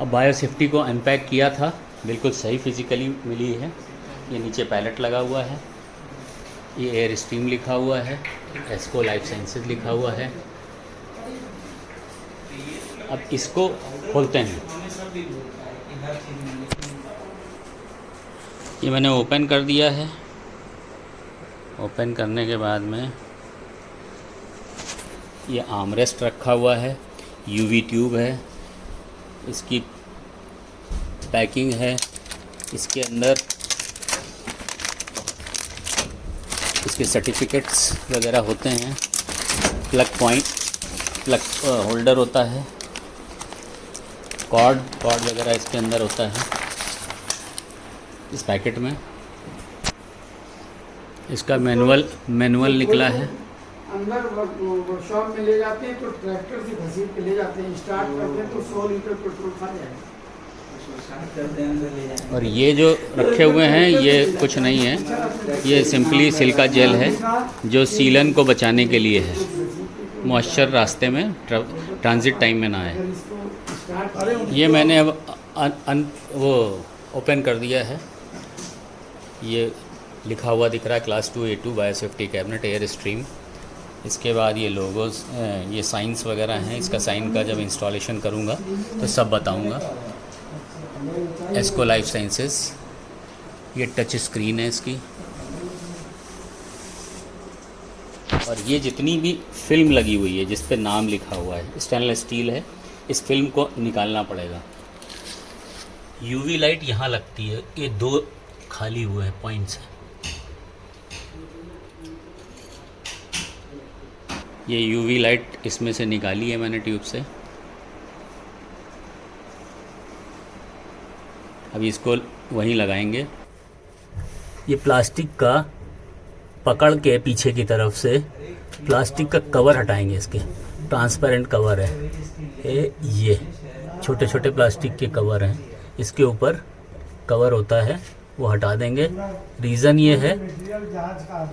अब bio safety को unpack किया था, बिल्कुल सही फिज़िकली मिली है। ये नीचे पैलेट लगा हुआ है, ये एयर स्ट्रीम लिखा हुआ है, एस्को लाइफ साइंसेज लिखा हुआ है। अब इसको खोलते हैं। ये मैंने ओपन कर दिया है। ओपन करने के बाद में ये आर्मरेस्ट रखा हुआ है, यूवी ट्यूब है, इसकी पैकिंग है, इसके अंदर इसके सर्टिफिकेट्स वगैरह होते हैं, प्लग पॉइंट, प्लग होल्डर होता है, कॉर्ड वगैरह इसके अंदर होता है इस पैकेट में। इसका मैनुअल निकला है। अंदर वर्कशॉप में ले जाते हैं तो ट्रैक्टर से घसीट के ले जाते हैं, स्टार्ट करते हैं तो 100 लीटर पेट्रोल खा जाएगा। और ये जो रखे हुए हैं ये कुछ नहीं है, ये सिंपली सिलिका जेल है जो सीलन को बचाने के लिए है, मॉइस्चर रास्ते में ट्रांजिट टाइम में ना आए। ये मैंने अब वो ओपन कर दिया है। ये लिखा हुआ दिख रहा है class 2A2 bio safety cabinet air stream. इसके बाद ये लोगोज, ये साइंस वगैरह हैं। इसका साइन का जब इंस्टॉलेशन करूँगा तो सब बताऊँगा। एस्को लाइफ साइंसेस, ये टच स्क्रीन है इसकी। और ये जितनी भी फिल्म लगी हुई है जिस पे नाम लिखा हुआ है, स्टेनलेस स्टील है, इस फिल्म को निकालना पड़ेगा। यूवी लाइट यहाँ लगती है, ये 2 खाली हुए हैं पॉइंट्स हैं। ये यूवी लाइट इसमें से निकाली है मैंने ट्यूब से। अभी इसको वहीं लगाएंगे। ये प्लास्टिक का पकड़ के पीछे की तरफ से प्लास्टिक का कवर हटाएंगे। इसके ट्रांसपेरेंट कवर है, ये छोटे छोटे प्लास्टिक के कवर हैं, इसके ऊपर कवर होता है, वो हटा देंगे। रीज़न ये है,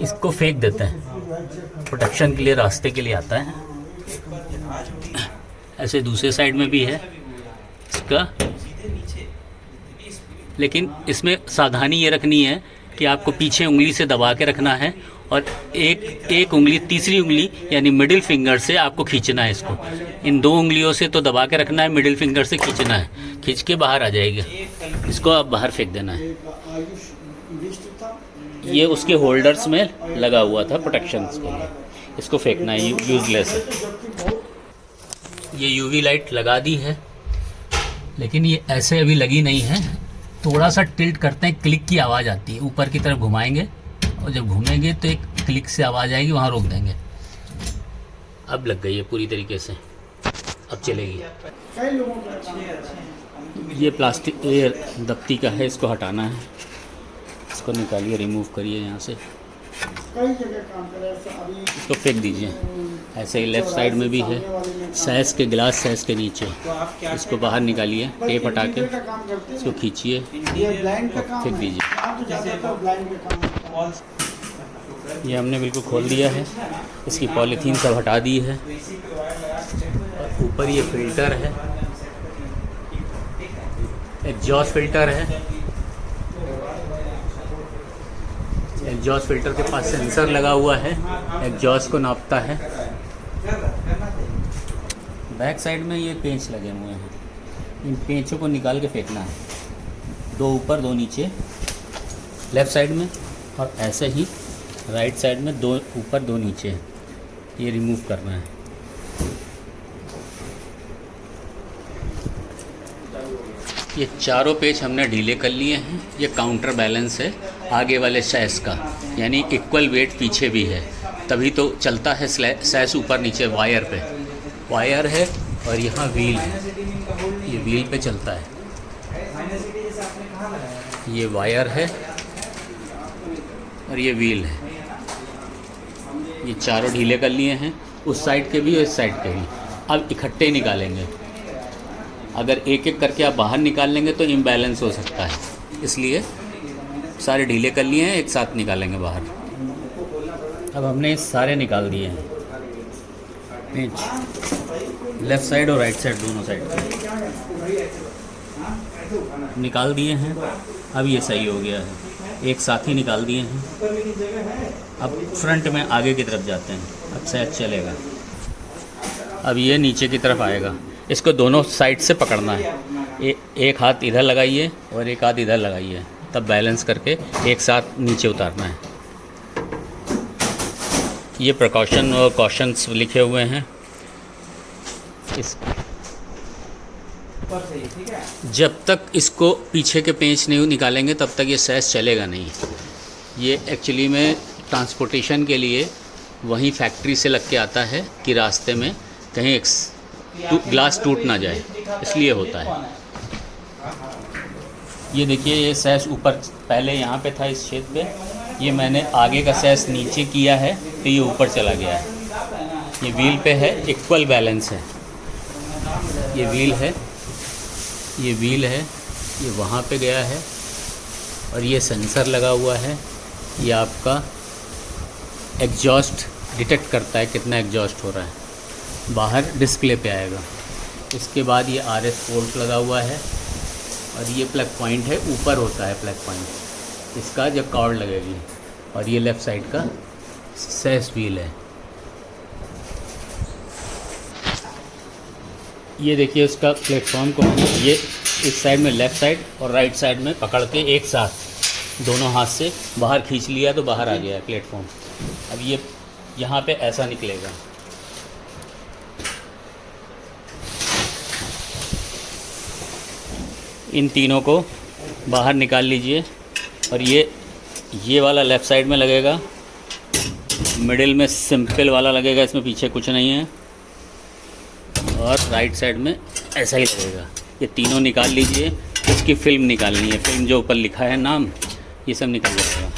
इसको फेंक देते हैं, प्रोटेक्शन के लिए, रास्ते के लिए आता है। ऐसे दूसरे साइड में भी है इसका, लेकिन इसमें सावधानी ये रखनी है कि आपको पीछे उंगली से दबा के रखना है और एक उंगली, तीसरी उंगली यानी मिडिल फिंगर से आपको खींचना है इसको। इन 2 उंगलियों से तो दबा के रखना है, मिडिल फिंगर से खींचना है, खींच के बाहर आ जाएगा। इसको आप बाहर फेंक देना है। ये उसके होल्डर्स में लगा हुआ था प्रोटेक्शन के लिए, इसको फेंकना है, यूजलेस है। ये यूवी लाइट लगा दी है, लेकिन ये ऐसे अभी लगी नहीं है। थोड़ा सा टिल्ट करते हैं, क्लिक की आवाज़ आती है, ऊपर की तरफ घुमाएंगे और जब घूमेंगे तो एक क्लिक से आवाज़ आएगी, वहाँ रोक देंगे। अब लग गई है पूरी तरीके से, अब चलेगी। ये प्लास्टिक ये दफ्ती का है, इसको हटाना है। इसको निकालिए, रिमूव करिए यहाँ से, इसको फेंक दीजिए। ऐसे ही लेफ़्ट साइड में भी है, सैस के गिलास, सैस के नीचे, इसको बाहर निकालिए, टेप हटा के इसको खींचिए, फेंक दीजिए। ये हमने बिल्कुल खोल दिया है, इसकी पॉलीथीन सब हटा दी है। और ऊपर ये फिल्टर है, एग्जॉस्ट फिल्टर है। एग्जॉस्ट फिल्टर के पास सेंसर लगा हुआ है, एग्जॉस्ट को नापता है। बैक साइड में ये पेंच लगे हुए हैं, इन पेंचों को निकाल के फेंकना है, 2 ऊपर 2 नीचे लेफ़्ट साइड में, और ऐसे ही राइट साइड में 2 ऊपर 2 नीचे, ये रिमूव करना है। ये चारों पेच हमने ढीले कर लिए हैं। ये काउंटर बैलेंस है आगे वाले सैस का, यानी इक्वल वेट पीछे भी है, तभी तो चलता है सैस ऊपर नीचे। वायर पे वायर है और यहाँ व्हील है, ये व्हील पे चलता है। ये वायर है और ये व्हील है। ये चारों ढीले कर लिए हैं, उस साइड के भी और इस साइड के भी। अब इकट्ठे निकालेंगे, अगर एक एक करके आप बाहर निकाल लेंगे तो इम्बैलेंस हो सकता है, इसलिए सारे ढीले कर लिए हैं, एक साथ निकालेंगे बाहर। अब हमने सारे निकाल दिए हैं पेंच, लेफ़्ट साइड और राइट साइड दोनों साइड। निकाल दिए हैं। अब ये सही हो गया है, एक साथ ही निकाल दिए हैं। अब फ्रंट में आगे की तरफ जाते हैं, अब शायद चलेगा। अब ये नीचे की तरफ आएगा, इसको दोनों साइड से पकड़ना है। एक हाथ इधर लगाइए और एक हाथ इधर लगाइए, तब बैलेंस करके एक साथ नीचे उतारना है। ये प्रिकॉशन और कॉशंस लिखे हुए हैं। इस जब तक इसको पीछे के पेंच नहीं निकालेंगे तब तक ये सैस चलेगा नहीं। ये एक्चुअली में ट्रांसपोर्टेशन के लिए वहीं फैक्ट्री से लग के आता है कि रास्ते में कहीं ग्लास टूट ना जाए, इसलिए होता है। ये देखिए, ये सैस ऊपर पहले यहाँ पे था इस छेद पे, ये मैंने आगे का सैस नीचे किया है तो ये ऊपर चला गया है। ये व्हील पे है, इक्वल बैलेंस है। ये व्हील है, ये व्हील है, ये वहाँ पे गया है और ये सेंसर लगा हुआ है। ये आपका एग्जॉस्ट डिटेक्ट करता है कितना एग्जॉस्ट हो रहा है, बाहर डिस्प्ले पे आएगा। इसके बाद ये RS पोर्ट लगा हुआ है और ये प्लग पॉइंट है, ऊपर होता है प्लग पॉइंट इसका जब कॉर्ड लगेगी। और ये लेफ़्ट साइड का सैस व्हील है। ये देखिए उसका प्लेटफॉर्म को ये इस साइड में लेफ़्ट साइड और राइट साइड में पकड़ के एक साथ दोनों हाथ से बाहर खींच लिया तो बाहर आ गया है प्लेटफॉर्म। अब ये यहाँ पे ऐसा निकलेगा। इन तीनों को बाहर निकाल लीजिए और ये वाला लेफ़्ट साइड में लगेगा, मिडिल में सिंपल वाला लगेगा, इसमें पीछे कुछ नहीं है, और राइट साइड में ऐसा ही लगेगा। ये तीनों निकाल लीजिए। इसकी फ़िल्म निकालनी है, फ़िल्म जो ऊपर लिखा है नाम, ये सब निकल जाएगा।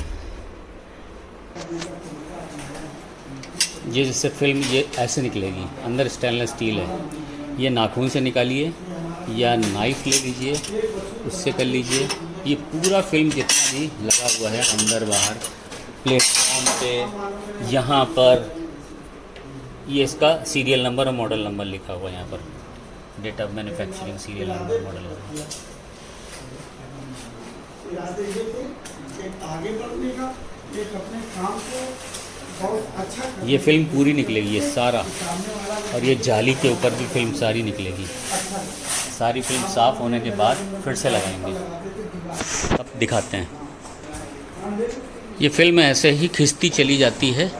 ये जिससे फ़िल्म ये ऐसे निकलेगी, अंदर स्टेनलेस स्टील है। ये नाखून से निकालिए या नाइफ़ ले लीजिए, उससे कर लीजिए। ये पूरा फ़िल्म जितना भी लगा हुआ है अंदर बाहर प्लेटफॉर्म पे, यहाँ पर ये इसका सीरियल नंबर और मॉडल नंबर लिखा हुआ है। यहाँ पर date of manufacturing, serial number, model number. ये फ़िल्म पूरी निकलेगी, ये सारा, और ये जाली के ऊपर भी फ़िल्म सारी निकलेगी। सारी फ़िल्म साफ़ होने के बाद फिर से लगाएंगे। अब दिखाते हैं। ये फ़िल्म ऐसे ही खिंचती चली जाती है।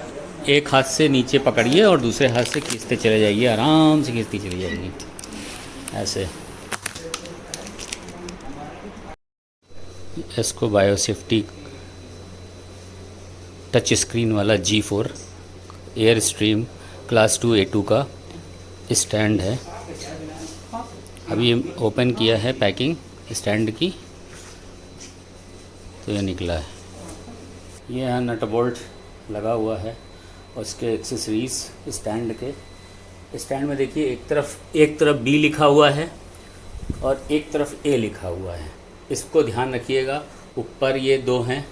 एक हाथ से नीचे पकड़िए और दूसरे हाथ से खींचते चले जाइए, आराम से खींचती चली जाएगी ऐसे। इसको बायोसेफ्टी टच स्क्रीन वाला G4 air stream class 2 A2 का स्टैंड है। अभी ओपन किया है पैकिंग स्टैंड की, तो ये निकला है। ये यहाँ नट बोल्ट लगा हुआ है और उसके एक्सेसरीज़ स्टैंड के। स्टैंड में देखिए एक तरफ B लिखा हुआ है और एक तरफ A लिखा हुआ है। इसको ध्यान रखिएगा, ऊपर ये दो हैं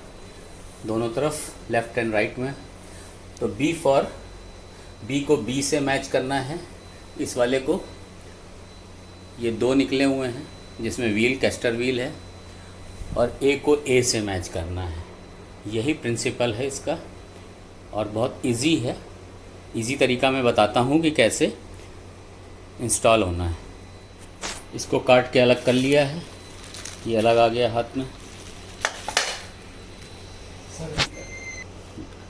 दोनों तरफ, लेफ़्ट एंड राइट में। तो B को B से मैच करना है, इस वाले को। ये दो निकले हुए हैं जिसमें व्हील कैस्टर व्हील है, और A को A से मैच करना है। यही प्रिंसिपल है इसका और बहुत इजी है। इजी तरीका मैं बताता हूँ कि कैसे इंस्टॉल होना है। इसको काट के अलग कर लिया है, ये अलग आ गया हाथ में।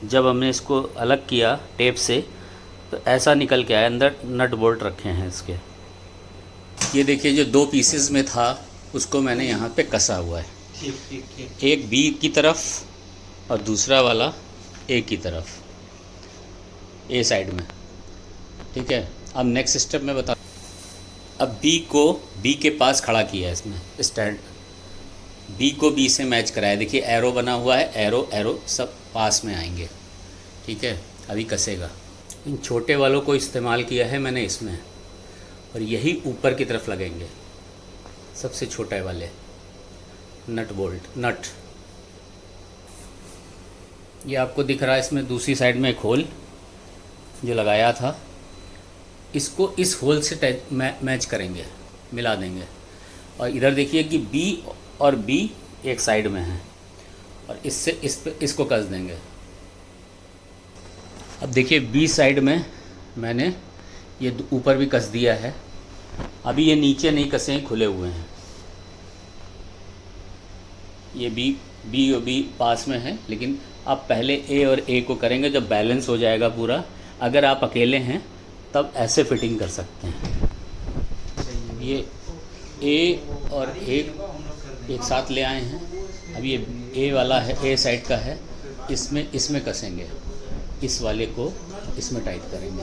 जब हमने इसको अलग किया टेप से तो ऐसा निकल के आया, अंदर नट बोल्ट रखे हैं इसके। ये देखिए जो दो पीसेस में था उसको मैंने यहाँ पे कसा हुआ है, एक B की तरफ और दूसरा वाला A की तरफ, A साइड में। ठीक है, अब नेक्स्ट स्टेप में बता। अब B को B के पास खड़ा किया है इसमें स्टैंड, B को B से मैच कराया। देखिए एरो बना हुआ है, एरो सब पास में आएंगे। ठीक है, अभी कसेगा। इन छोटे वालों को इस्तेमाल किया है मैंने इसमें, और यही ऊपर की तरफ लगेंगे सबसे छोटे वाले नट बोल्ट नट। ये आपको दिख रहा है, इसमें दूसरी साइड में एक होल जो लगाया था, इसको इस होल से मैच करेंगे, मिला देंगे। और इधर देखिए कि बी और बी एक साइड में है, और इससे इसको कस देंगे। अब देखिए बी साइड में मैंने ये ऊपर भी कस दिया है। अभी ये नीचे नहीं कसे हैं, खुले हुए हैं। ये बी और बी पास में है, लेकिन आप पहले ए और ए को करेंगे जब बैलेंस हो जाएगा पूरा। अगर आप अकेले हैं तब ऐसे फिटिंग कर सकते हैं। ये ए और ए एक साथ ले आए हैं। अब ये ए वाला है, ए साइड का है, इसमें कसेंगे। इस वाले को इसमें टाइट करेंगे,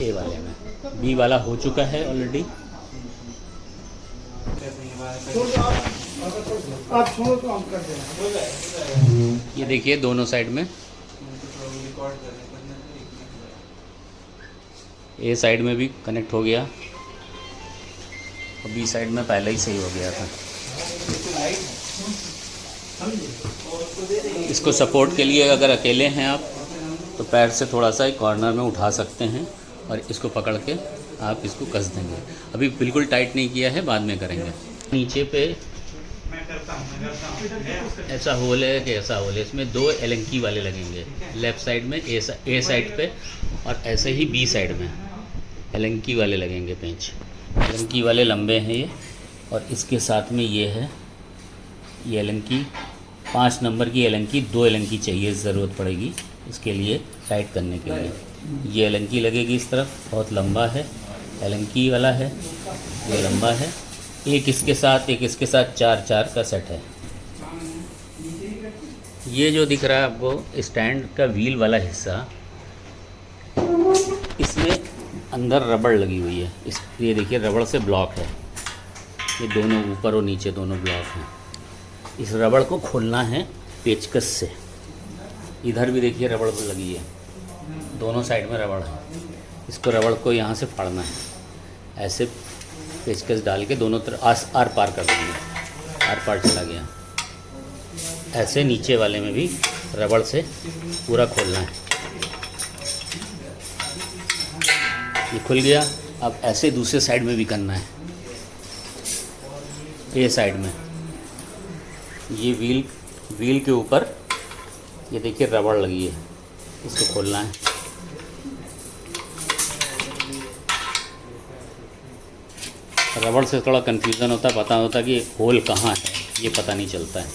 ए वाले में। बी वाला हो चुका है ऑलरेडी। आप छोड़ो तो हम कर देना। ये देखिए दोनों साइड में, ए साइड में भी कनेक्ट हो गया और बी साइड में पहले ही सही हो गया था। इसको सपोर्ट के लिए अगर अकेले हैं आप तो पैर से थोड़ा सा कॉर्नर में उठा सकते हैं और इसको पकड़ के आप इसको कस देंगे। अभी बिल्कुल टाइट नहीं किया है, बाद में करेंगे। नीचे पे ऐसा होल है कि ऐसा होल है, इसमें 2 एलंकी वाले लगेंगे। लेफ़्ट साइड में ए साइड पे, और ऐसे ही बी साइड में एलंकी वाले लगेंगे पेंच। एलंकी वाले लंबे हैं ये, और इसके साथ में ये है, ये एलंकी 5 नंबर की एलंकी, 2 एलंकी चाहिए, ज़रूरत पड़ेगी इसके लिए टाइट करने के लिए। ये एलंकी लगेगी इस तरफ, बहुत लंबा है, एलंकी वाला है, ये लंबा है। एक इसके साथ 4 का सेट है। ये जो दिख रहा है आपको स्टैंड का व्हील वाला हिस्सा, इसमें अंदर रबड़ लगी हुई है। ये देखिए रबड़ से ब्लॉक है, ये दोनों ऊपर और नीचे दोनों ब्लॉक हैं। इस रबड़ को खोलना है पेचकस से। इधर भी देखिए रबड़ लगी है, दोनों साइड में रबड़ है। इसको रबड़ को यहाँ से फाड़ना है, ऐसे पेचकस डाल के दोनों तरफ आर पार कर देंगे। आर पार चला गया। ऐसे नीचे वाले में भी रबड़ से पूरा खोलना है। ये खुल गया। अब ऐसे दूसरे साइड में भी करना है। ये साइड में ये व्हील के ऊपर ये देखिए रबड़ लगी है, इसको खोलना है। रबड़ से थोड़ा कंफ्यूजन होता है, पता होता कि होल कहाँ है, ये पता नहीं चलता है।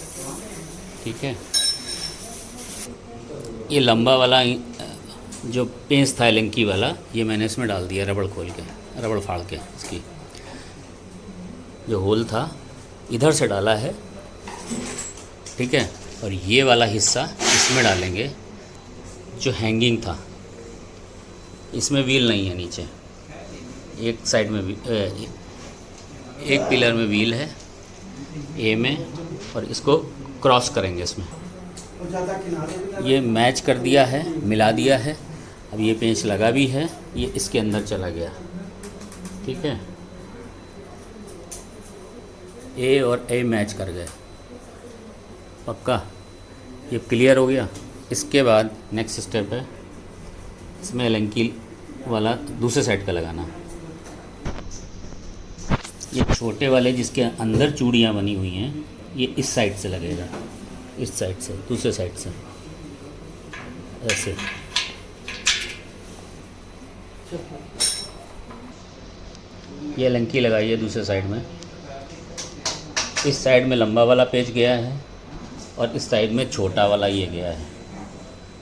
ठीक है, ये लंबा वाला जो पेंच था एलंकी वाला, ये मैंने इसमें डाल दिया रबड़ खोल के, रबड़ फाड़ के। इसकी जो होल था इधर से डाला है, ठीक है। और ये वाला हिस्सा इसमें डालेंगे जो हैंगिंग था। इसमें व्हील नहीं है नीचे, एक साइड में एक पिलर में व्हील है ए में, और इसको क्रॉस करेंगे इसमें। ये मैच कर दिया है, मिला दिया है। अब ये पेंच लगा भी है, ये इसके अंदर चला गया। ठीक है, ए और ए मैच कर गए, पक्का। ये क्लियर हो गया। इसके बाद नेक्स्ट स्टेप है, इसमें एलंकी वाला दूसरे साइड का लगाना। ये छोटे वाले जिसके अंदर चूड़ियाँ बनी हुई हैं, ये इस साइड से लगेगा, इस साइड से, दूसरे साइड से ऐसे। ये एलंकी लगाइए दूसरे साइड में। इस साइड में लंबा वाला पेच गया है और इस साइड में छोटा वाला ये गया है,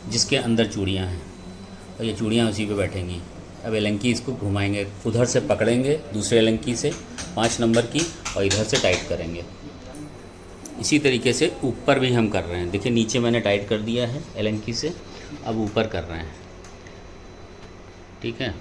जिसके अंदर चूड़ियाँ हैं, और ये चूड़ियाँ उसी पे बैठेंगी। अब एलंकी इसको घुमाएंगे, उधर से पकड़ेंगे दूसरे एलंकी से 5 नंबर की, और इधर से टाइट करेंगे। इसी तरीके से ऊपर भी हम कर रहे हैं। देखिए नीचे मैंने टाइट कर दिया है एलंकी से, अब ऊपर कर रहे हैं। ठीक है,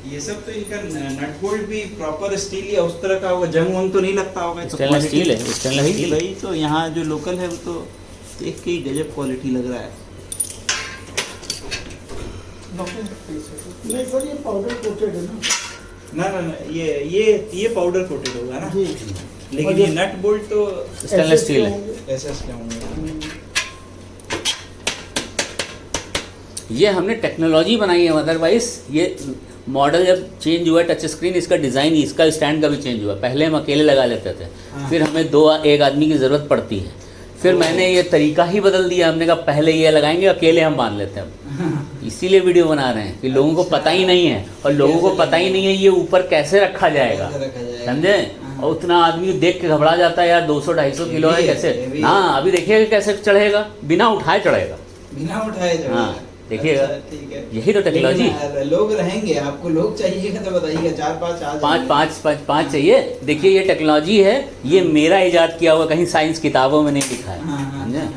ये सब तो इनका नट बोल्ट भी प्रॉपर स्टील या उस तरह का होगा, जंग वंग तो नहीं लगता होगा? स्टेनलेस स्टील है, स्टेनलेस स्टील। भाई तो यहाँ जो लोकल है वो तो देख के ही गजब क्वालिटी लग रहा है। नहीं सर, ये पाउडर कोटेड है ना। ना ये पाउडर कोटेड होगा ना जी। लेकिन ये नट बोल्ट तो स्टेनलेस स्टील है। एसएस के होंगे। ये हमने टेक्नोलॉजी बनाई है, अदरवाइज ये मॉडल जब चेंज हुआ टच स्क्रीन, इसका डिज़ाइन, इसका स्टैंड का भी चेंज हुआ। पहले हम अकेले लगा लेते थे, फिर हमें एक आदमी की ज़रूरत पड़ती है, फिर मैंने ये तरीका ही बदल दिया। हमने कहा पहले ये लगाएंगे, अकेले हम बांध लेते हैं। इसीलिए वीडियो बना रहे हैं कि लोगों को पता ही नहीं है, और लोगों को पता ही नहीं है ये ऊपर कैसे रखा जाएगा, समझे। और उतना आदमी देख के घबरा जाता है, यार 200-250 किलो है कैसे। हाँ, अभी देखिएगा कैसे चढ़ेगा, बिना उठाए चढ़ेगा, बिना उठाए चढ़ेगा। हाँ देखिएगा। अच्छा, ठीक है। यही तो टेक्नोलॉजी। लोग रहेंगे, आपको लोग चाहिएगा तो बताइएगा, 4-5 आ जाएंगे। पाँच चाहिए। देखिए ये टेक्नोलॉजी है, ये मेरा इजाद किया हुआ, कहीं साइंस किताबों में नहीं लिखा है, हाँ, समझे।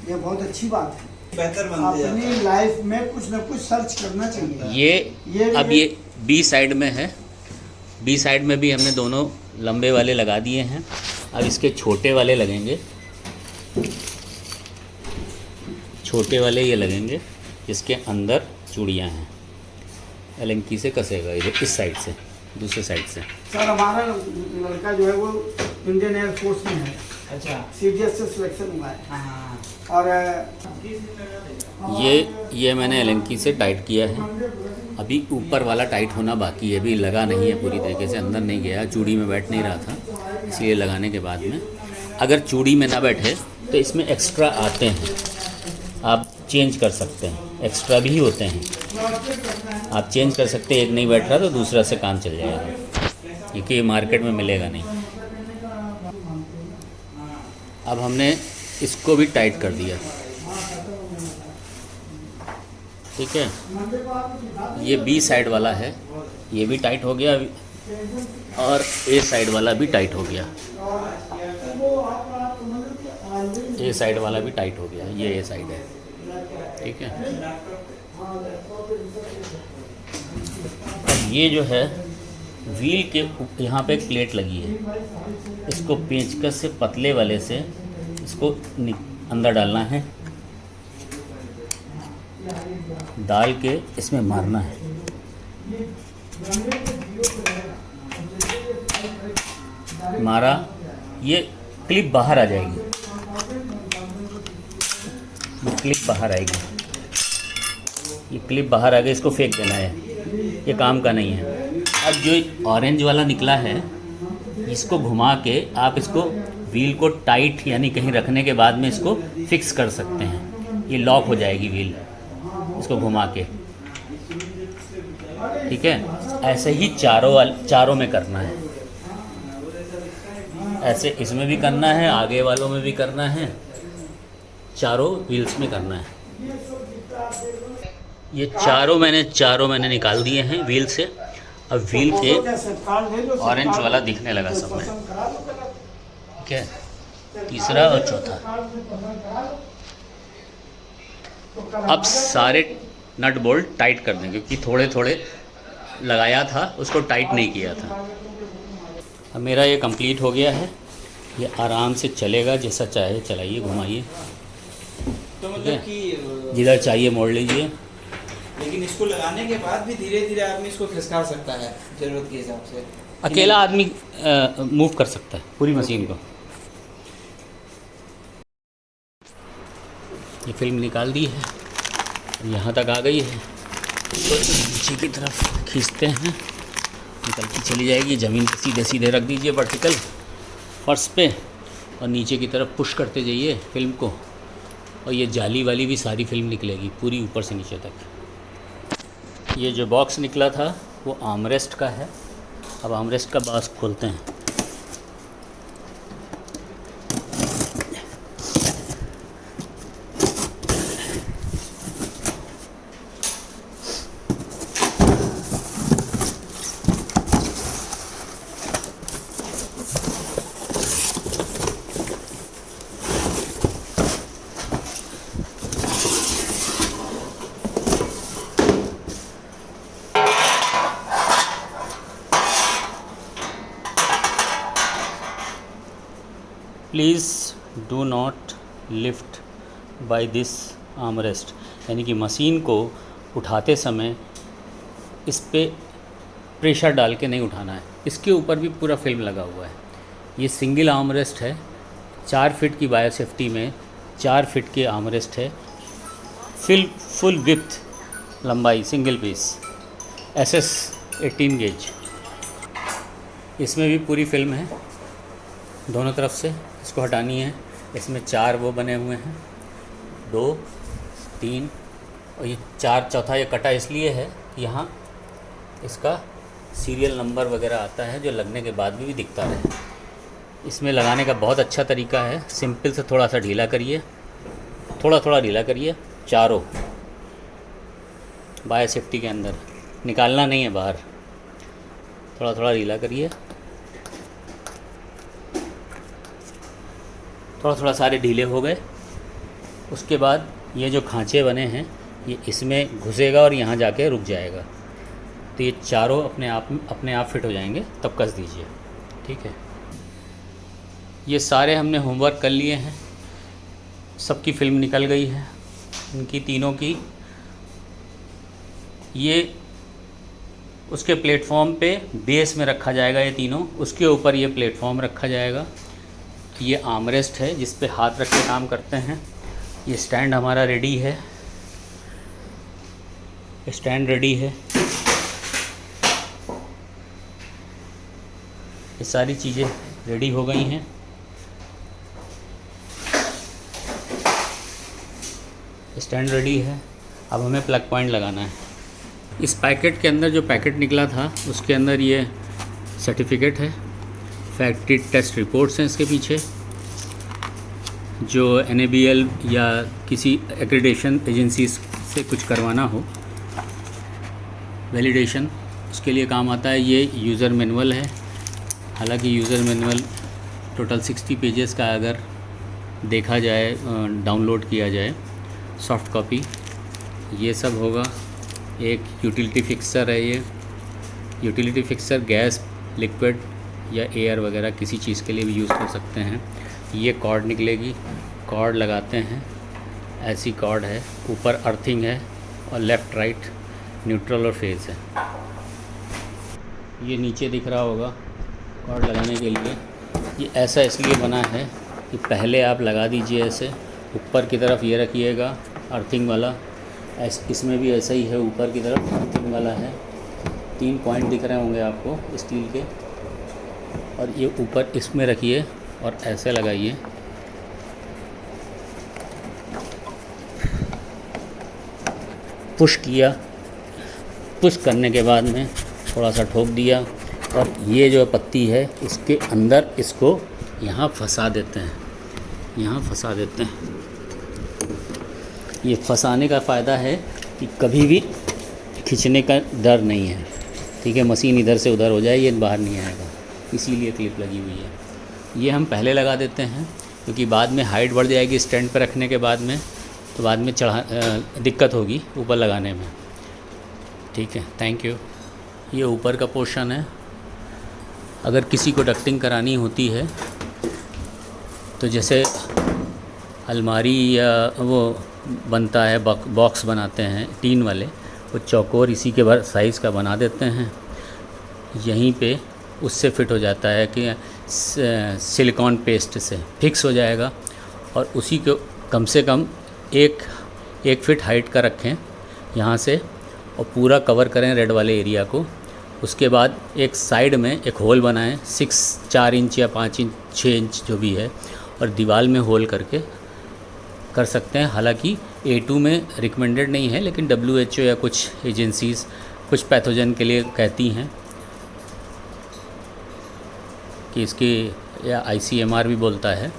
ये बहुत अच्छी बात है। बेहतर बनते जाता है। अपनी लाइफ में कुछ ना कुछ सर्च करना चाहिए। अब ये बी साइड में है, बी साइड में भी हमने दोनों लंबे वाले लगा दिए हैं। अब इसके छोटे वाले लगेंगे, छोटे वाले ये लगेंगे, जिसके अंदर चूड़ियाँ हैं। एलंकी से कसेगा इधर, इस साइड से, दूसरे साइड से। सर हमारा लड़का जो है वो इंडियन एयर फोर्स में है। अच्छा। सीडीएस से सिलेक्शन हुआ है। हाँ। और ये मैंने एलंकी से टाइट किया है। अभी ऊपर वाला टाइट होना बाकी है, अभी लगा नहीं है पूरी तरीके से, अंदर नहीं गया, चूड़ी में बैठ नहीं रहा था, इसलिए लगाने के बाद में। अगर चूड़ी में ना बैठे तो इसमें एक्स्ट्रा आते हैं, आप चेंज कर सकते हैं, एक्स्ट्रा भी होते हैं, आप चेंज कर सकते हैं। एक नहीं बैठ रहा तो दूसरा से काम चल जाएगा, क्योंकि ये मार्केट में मिलेगा नहीं। अब हमने इसको भी टाइट कर दिया, ठीक है। ये बी साइड वाला है, ये भी टाइट हो गया, और ए साइड वाला भी टाइट हो गया, ए साइड वाला भी टाइट हो गया। ये ए साइड है, ठीक है। अब ये जो है व्हील के यहाँ पे एक प्लेट लगी है, इसको पेंचकस से पतले वाले से इसको अंदर डालना है, डाल के इसमें मारना है। मारा, ये क्लिप बाहर आ जाएगी, क्लिप बाहर आएगी, ये क्लिप बाहर आ गई, इसको फेंक देना है, ये काम का नहीं है। अब जो ऑरेंज वाला निकला है, इसको घुमा के आप इसको व्हील को टाइट यानी कहीं रखने के बाद में इसको फिक्स कर सकते हैं, ये लॉक हो जाएगी व्हील, इसको घुमा के, ठीक है। ऐसे ही चारों में करना है, ऐसे इसमें भी करना है, आगे वालों में भी करना है, चारों व्हील्स में करना है। ये चारों मैंने निकाल दिए हैं व्हील से। अब व्हील के ऑरेंज वाला दिखने लगा सब में, ठीक है, तीसरा और चौथा। अब सारे नट बोल्ट टाइट कर देंगे, क्योंकि थोड़े थोड़े लगाया था, उसको टाइट नहीं किया था। अब मेरा ये कंप्लीट हो गया है, ये आराम से चलेगा, जैसा चाहे चलाइए, घुमाइए, तो मतलब कि जिधर चाहिए मोड़ लीजिए। लेकिन इसको लगाने के बाद भी धीरे धीरे आदमी इसको खिसका सकता है ज़रूरत के हिसाब से। अकेला आदमी मूव कर सकता है पूरी मशीन को। ये फिल्म निकाल दी है, यहाँ तक आ गई है, तो नीचे की तरफ खींचते हैं, निकलती चली जाएगी। ज़मीन पे सीधे सीधे रख दीजिए वर्टिकल फर्श पे, और नीचे की तरफ पुश करते जाइए फिल्म को, और ये जाली वाली भी सारी फिल्म निकलेगी पूरी ऊपर से नीचे तक। ये जो बॉक्स निकला था वो आर्मरेस्ट का है। अब आर्मरेस्ट का बॉक्स खोलते हैं। Please do not lift by this arm rest, यानी कि मशीन को उठाते समय इस पे प्रेशर डाल के नहीं उठाना है। इसके ऊपर भी पूरा फिल्म लगा हुआ है। ये सिंगल आर्म रेस्ट है, 4 फीट की बायो सेफ्टी में 4 फीट की आर्म रेस्ट है, फुल विड्थ लंबाई, सिंगल पीस, SS 18 गेज। इसमें भी पूरी फिल्म है दोनों तरफ से, इसको हटानी है। इसमें 4 वो बने हुए हैं, 2 3 और ये 4 चौथा ये कटा इसलिए है कि यहाँ इसका सीरियल नंबर वगैरह आता है जो लगने के बाद भी दिखता रहे। इसमें लगाने का बहुत अच्छा तरीका है, सिंपल से थोड़ा सा ढीला करिए, थोड़ा ढीला करिए, चारों बायो सेफ्टी के अंदर, निकालना नहीं है बाहर, थोड़ा ढीला करिए, थोड़ा सारे ढीले हो गए। उसके बाद ये जो खांचे बने हैं ये इसमें घुसेगा और यहाँ जाके रुक जाएगा, तो ये चारों अपने आप फिट हो जाएंगे, तब कस दीजिए। ठीक है, ये सारे हमने होमवर्क कर लिए हैं, सबकी फ़िल्म निकल गई है, इनकी तीनों की। ये उसके प्लेटफॉर्म पे बेस में रखा जाएगा, ये तीनों, उसके ऊपर ये प्लेटफॉर्म रखा जाएगा। ये आर्मरेस्ट है जिस पे हाथ रख के काम करते हैं। ये स्टैंड हमारा रेडी है, स्टैंड रेडी है। ये सारी चीज़ें रेडी हो गई हैं। स्टैंड रेडी है, अब हमें प्लग पॉइंट लगाना है। इस पैकेट के अंदर जो पैकेट निकला था उसके अंदर ये सर्टिफिकेट है, फैक्ट्री टेस्ट रिपोर्ट्स हैं इसके पीछे, जो NABL या किसी एक्रेडिटेशन एजेंसी से कुछ करवाना हो, वैलिडेशन, उसके लिए काम आता है। ये यूज़र मैनुअल है, हालांकि यूज़र मैनुअल टोटल 60 पेजेस का अगर देखा जाए, डाउनलोड किया जाए सॉफ्ट कॉपी, ये सब होगा। एक यूटिलिटी फिक्सर है, ये यूटिलिटी फिक्सर गैस, लिक्विड या एयर वगैरह किसी चीज़ के लिए भी यूज़ कर सकते हैं। ये कॉर्ड निकलेगी, कॉर्ड लगाते हैं, ऐसी कॉर्ड है, ऊपर अर्थिंग है और लेफ़्ट राइट न्यूट्रल और फेज़ है। ये नीचे दिख रहा होगा कॉर्ड लगाने के लिए, ये ऐसा इसलिए बना है कि पहले आप लगा दीजिए ऐसे, ऊपर की तरफ ये रखिएगा अर्थिंग वाला, इसमें भी ऐसा ही है, ऊपर की तरफ अर्थिंग वाला है। 3 पॉइंट दिख रहे होंगे आपको स्टील के, और ये ऊपर इसमें रखिए और ऐसे लगाइए। पुश किया, पुश करने के बाद में थोड़ा सा ठोक दिया, और ये जो पत्ती है इसके अंदर इसको यहाँ फंसा देते हैं, यहाँ फंसा देते हैं। ये फंसाने का फ़ायदा है कि कभी भी खींचने का डर नहीं है। ठीक है, मशीन इधर से उधर हो जाए, ये बाहर नहीं आएगा, इसीलिए क्लिप लगी हुई है। ये हम पहले लगा देते हैं क्योंकि बाद में हाइट बढ़ जाएगी स्टैंड पर रखने के बाद में, तो बाद में दिक्कत होगी ऊपर लगाने में। ठीक है, थैंक यू। ये ऊपर का पोर्शन है, अगर किसी को डक्टिंग करानी होती है तो जैसे अलमारी या वो बनता है, बॉक्स बनाते हैं टीन वाले, वो चौकोर इसी के साइज़ का बना देते हैं, यहीं पे उससे फिट हो जाता है कि सिलिकॉन पेस्ट से फिक्स हो जाएगा, और उसी को कम से कम एक फीट हाइट का रखें यहाँ से, और पूरा कवर करें रेड वाले एरिया को। उसके बाद एक साइड में एक होल बनाएं, 4 इंच या 5 इंच 6 इंच जो भी है, और दीवार में होल करके कर सकते हैं। हालांकि A2 में रिकमेंडेड नहीं है, लेकिन WHO या कुछ एजेंसीज़ कुछ पैथोजन के लिए कहती हैं कि इसकी, या ICMR भी बोलता है,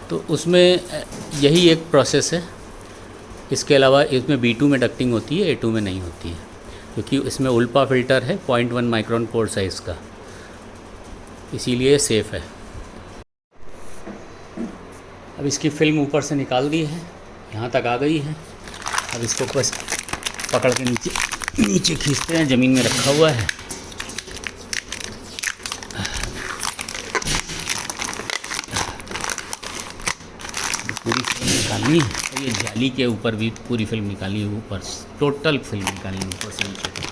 तो उसमें यही एक प्रोसेस है। इसके अलावा इसमें B2 में डक्टिंग होती है, A2 में नहीं होती है, क्योंकि इसमें उल्पा फ़िल्टर है 0.1 माइक्रोन पोर साइज़ का, इसीलिए सेफ़ है। अब इसकी फ़िल्म ऊपर से निकाल दी है, यहाँ तक आ गई है। अब इसको बस पकड़ के नीचे खींचते हैं, ज़मीन में रखा हुआ है। पूरी फिल्म निकालनी है। और ये जाली के ऊपर भी पूरी फिल्म निकाली है, ऊपर टोटल फिल्म निकाली है ऊपर से नीचे तक।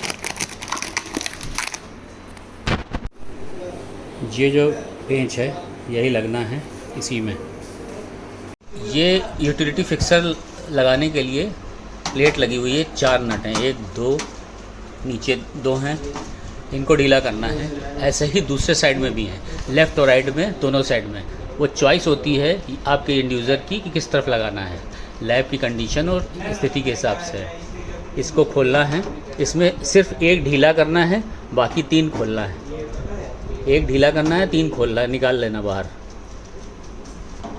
ये जो पेंच है यही लगना है इसी में। ये यूटिलिटी फिक्सर लगाने के लिए प्लेट लगी हुई है, 4 नट हैं, 1 2 नीचे 2 हैं, इनको ढीला करना है। ऐसे ही दूसरे साइड में भी हैं, लेफ़्ट और राइट में, दोनों साइड में। वो चॉइस होती है आपके इंड यूज़र की कि किस तरफ लगाना है, लैब की कंडीशन और स्थिति के हिसाब से। इसको खोलना है, इसमें सिर्फ एक ढीला करना है, बाकी 3 खोलना है। एक ढीला करना है, 3 खोलना है, निकाल लेना बाहर।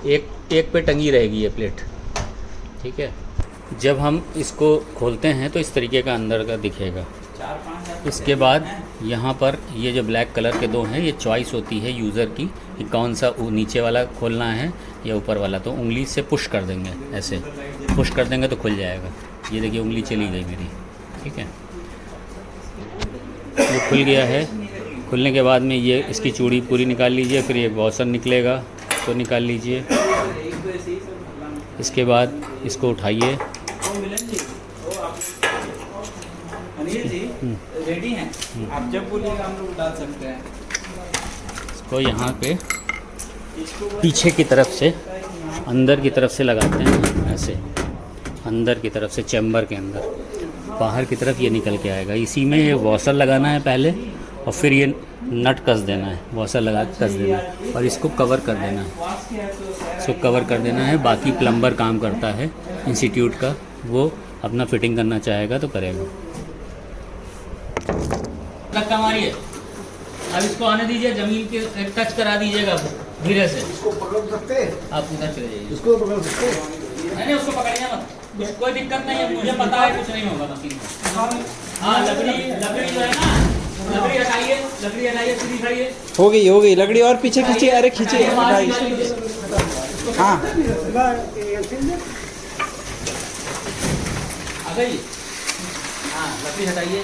एक पे टंगी रहेगी ये प्लेट, ठीक है। जब हम इसको खोलते हैं तो इस तरीके का अंदर का दिखेगा। इसके बाद यहाँ पर ये जो ब्लैक कलर के 2 हैं, ये चॉइस होती है यूज़र की कि कौन सा नीचे वाला खोलना है या ऊपर वाला। तो उंगली से पुश कर देंगे, ऐसे पुश कर देंगे तो खुल जाएगा। ये देखिए उंगली चली गई मेरी, ठीक है। ये खुल गया है। खुलने के बाद में ये इसकी चूड़ी पूरी निकाल लीजिए, फिर ये वॉशर निकलेगा तो निकाल लीजिए। इसके बाद इसको उठाइए। अनिल जी रेडी हैं, आप जब बोलिएगा हम लोग डाल सकते हैं। इसको यहाँ पे पीछे की तरफ से अंदर की तरफ से लगाते हैं, ऐसे अंदर की तरफ से चैम्बर के अंदर, बाहर की तरफ ये निकल के आएगा। इसी में ये वॉशर लगाना है पहले और फिर ये नट कस देना है, वॉशर लगा के कस देना है और इसको कवर कर देना है। इसको कवर कर देना है। बाकी प्लम्बर काम करता है इंस्टीट्यूट का, वो अपना फिटिंग करना चाहेगा तो करेगा। धक्का मारिए, अब इसको आने दीजिए, ज़मीन के टच करा दीजिएगा धीरे से। इसको पकड़ सकते हैं, आप उधर चले जाइए। इसको पकड़ सकते हैं। नहीं उसको पकड़िए मत, कोई दिक्कत नहीं है, मुझे पता है कुछ नहीं होगा मशीन में। हाँ लकड़ी जो है ना, लकड़ी हटाइए, लकड़ी हटाइए, सीधी खड़िए। हो गई लकड़ी और पीछे खींचिए, अरे खींचिए। हाँ आ गई। हाँ लकड़ी हटाइए।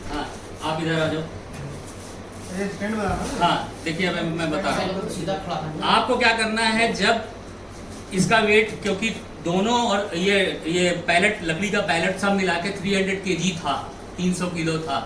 हाँ आप इधर आ जाओ। हाँ देखिए अब मैं बता रहा हूँ आपको क्या करना है। जब इसका वेट, क्योंकि दोनों और ये पैलेट, लकड़ी का पैलेट सब मिला के 300 kg था, 300 किलो था।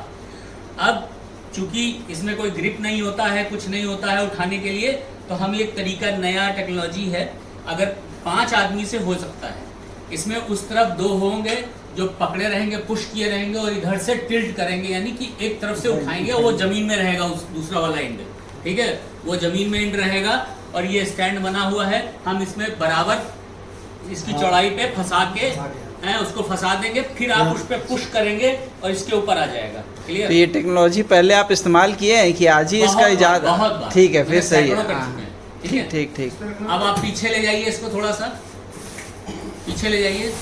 अब चूंकि इसमें कोई ग्रिप नहीं होता है, कुछ नहीं होता है उठाने के लिए, तो हम एक तरीका, नया टेक्नोलॉजी है, अगर 5 आदमी से हो सकता है। इसमें उस तरफ 2 होंगे जो पकड़े रहेंगे, पुश किए रहेंगे और इधर से टिल्ट करेंगे, यानी कि एक तरफ से उठाएंगे, वो जमीन में रहेगा, उस दूसरा वाला एंड, ठीक है, वो जमीन में एंड रहेगा। और ये स्टैंड बना हुआ है, हम इसमें बराबर इसकी चौड़ाई पे फंसा के उसको फंसा देंगे, फिर आप उस पर पुश करेंगे और इसके ऊपर आ जाएगा। क्लियर? तो ये टेक्नोलॉजी पहले आप इस्तेमाल किए हैं कि आज ही इसका इजाद? ठीक है, फिर सही है। ठीक। अब आप पीछे ले जाइए इसको, थोड़ा सा पीछे ले जाइए,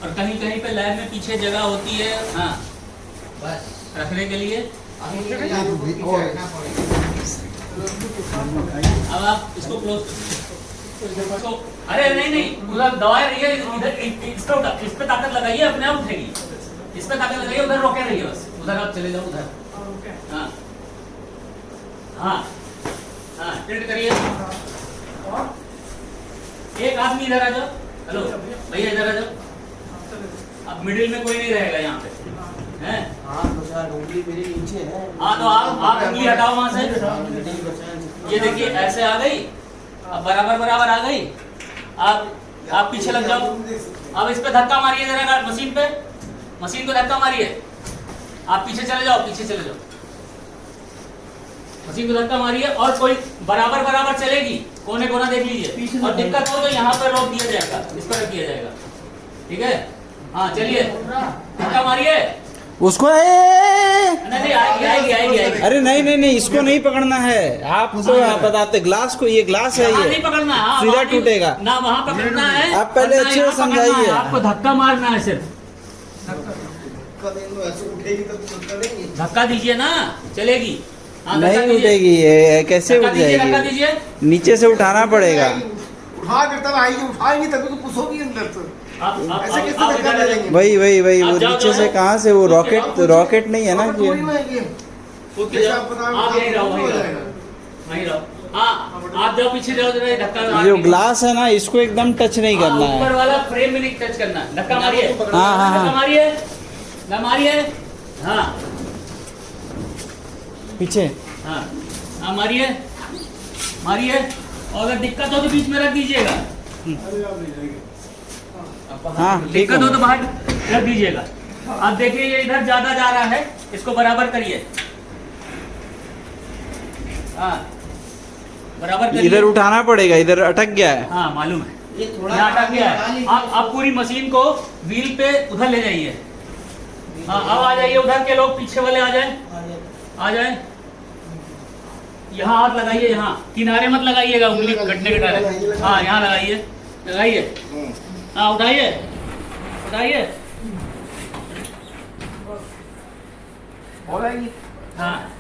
और कहीं कहीं पे लैब में पीछे जगह होती है, हाँ बस रखने के लिए। अब आप इसको क्लोज, अरे नहीं उधर दवाई रही है, इधर इस पे ताकत लगाइए, अपने आप उठेगी। इस पे ताकत लगाइए, उधर रोके रहिए बस, उधर आप चले जाओ उधर। हाँ टिल्ट करिए। एक आदमी इधर आ जाओ, हेलो भैया इधर आ जाओ। अब मिडिल में कोई नहीं रहेगा यहाँ पे, हैं? हाँ तो आप उंगली हटाओ वहां से। ये देखिए ऐसे आ गई, अब बराबर आ गई। आप पीछे लग जाओ। अब इस पे धक्का मारिए जरा, मशीन को धक्का मारिए। आप पीछे चले जाओ, मशीन को धक्का मारिए, और कोई बराबर चलेगी, कोने कोना देख लीजिए। और दिक्कत हो तो यहाँ पर रोक दिया जाएगा, इस पर रख दिया जाएगा, ठीक है। हाँ चलिए, धक्का मारिए उसको। नहीं आएगी। अरे नहीं, इसको नहीं पकड़ना है। आप तो बताते ग्लास को, ये ग्लास है, ये नहीं पकड़ना है, सीधा टूटेगा ना, वहाँ पकड़ना है। आप पहले अच्छे से समझाइए। आपको धक्का मारना है, सिर्फ धक्का दीजिए ना, चलेगी। नहीं उठेगी, ये कैसे उठ जाएगी? नीचे से उठाना पड़ेगा। उठा कर तब आएगी, उठाएंगे तभी तो पुश होगी अंदर से। ऐसे कैसे धक्का दे देंगे? वही वो नीचे से कहाँ से? वो रॉकेट नहीं है ना कि कूद के जाओ, आप यहीं रहो, वहीं रहो। हाँ, आप जाओ पीछे जाओ जरा, धक्का जो ग्लास है ना इसको एकदम टच नहीं करना ऊपर है। वाला फ्रेम में नहीं टच करना, धक्का मारिए, हाँ हाँ धक्का हाँ मारिए, ना मारिए, हाँ पीछे। हाँ हाँ मारिए, मारिए, और अगर दिक्कत हो तो बीच में रख दीजिएगा, हाँ ठीक दिक्कत हो है। तो बाहर रख दीजिएगा। अब देखिए ये इधर ज्यादा जा रहा है, इसको बराबर करिए, हाँ बराबर करिए। इधर उठाना पड़ेगा, इधर अटक गया है। हाँ मालूम है, यहाँ अटक गया है। आप पूरी मशीन को व्हील पे उधर ले जाइए। हाँ अब आ जाइए, उधर के लोग पीछे वाले आ जाए, आ जाए। यहाँ हाथ लगाइए, यहाँ किनारे मत लगाइएगा, उंगली कटने के डाले। हाँ यहाँ लगाइए, लगाइए, हाँ उठाइए, उठाइए, हाँ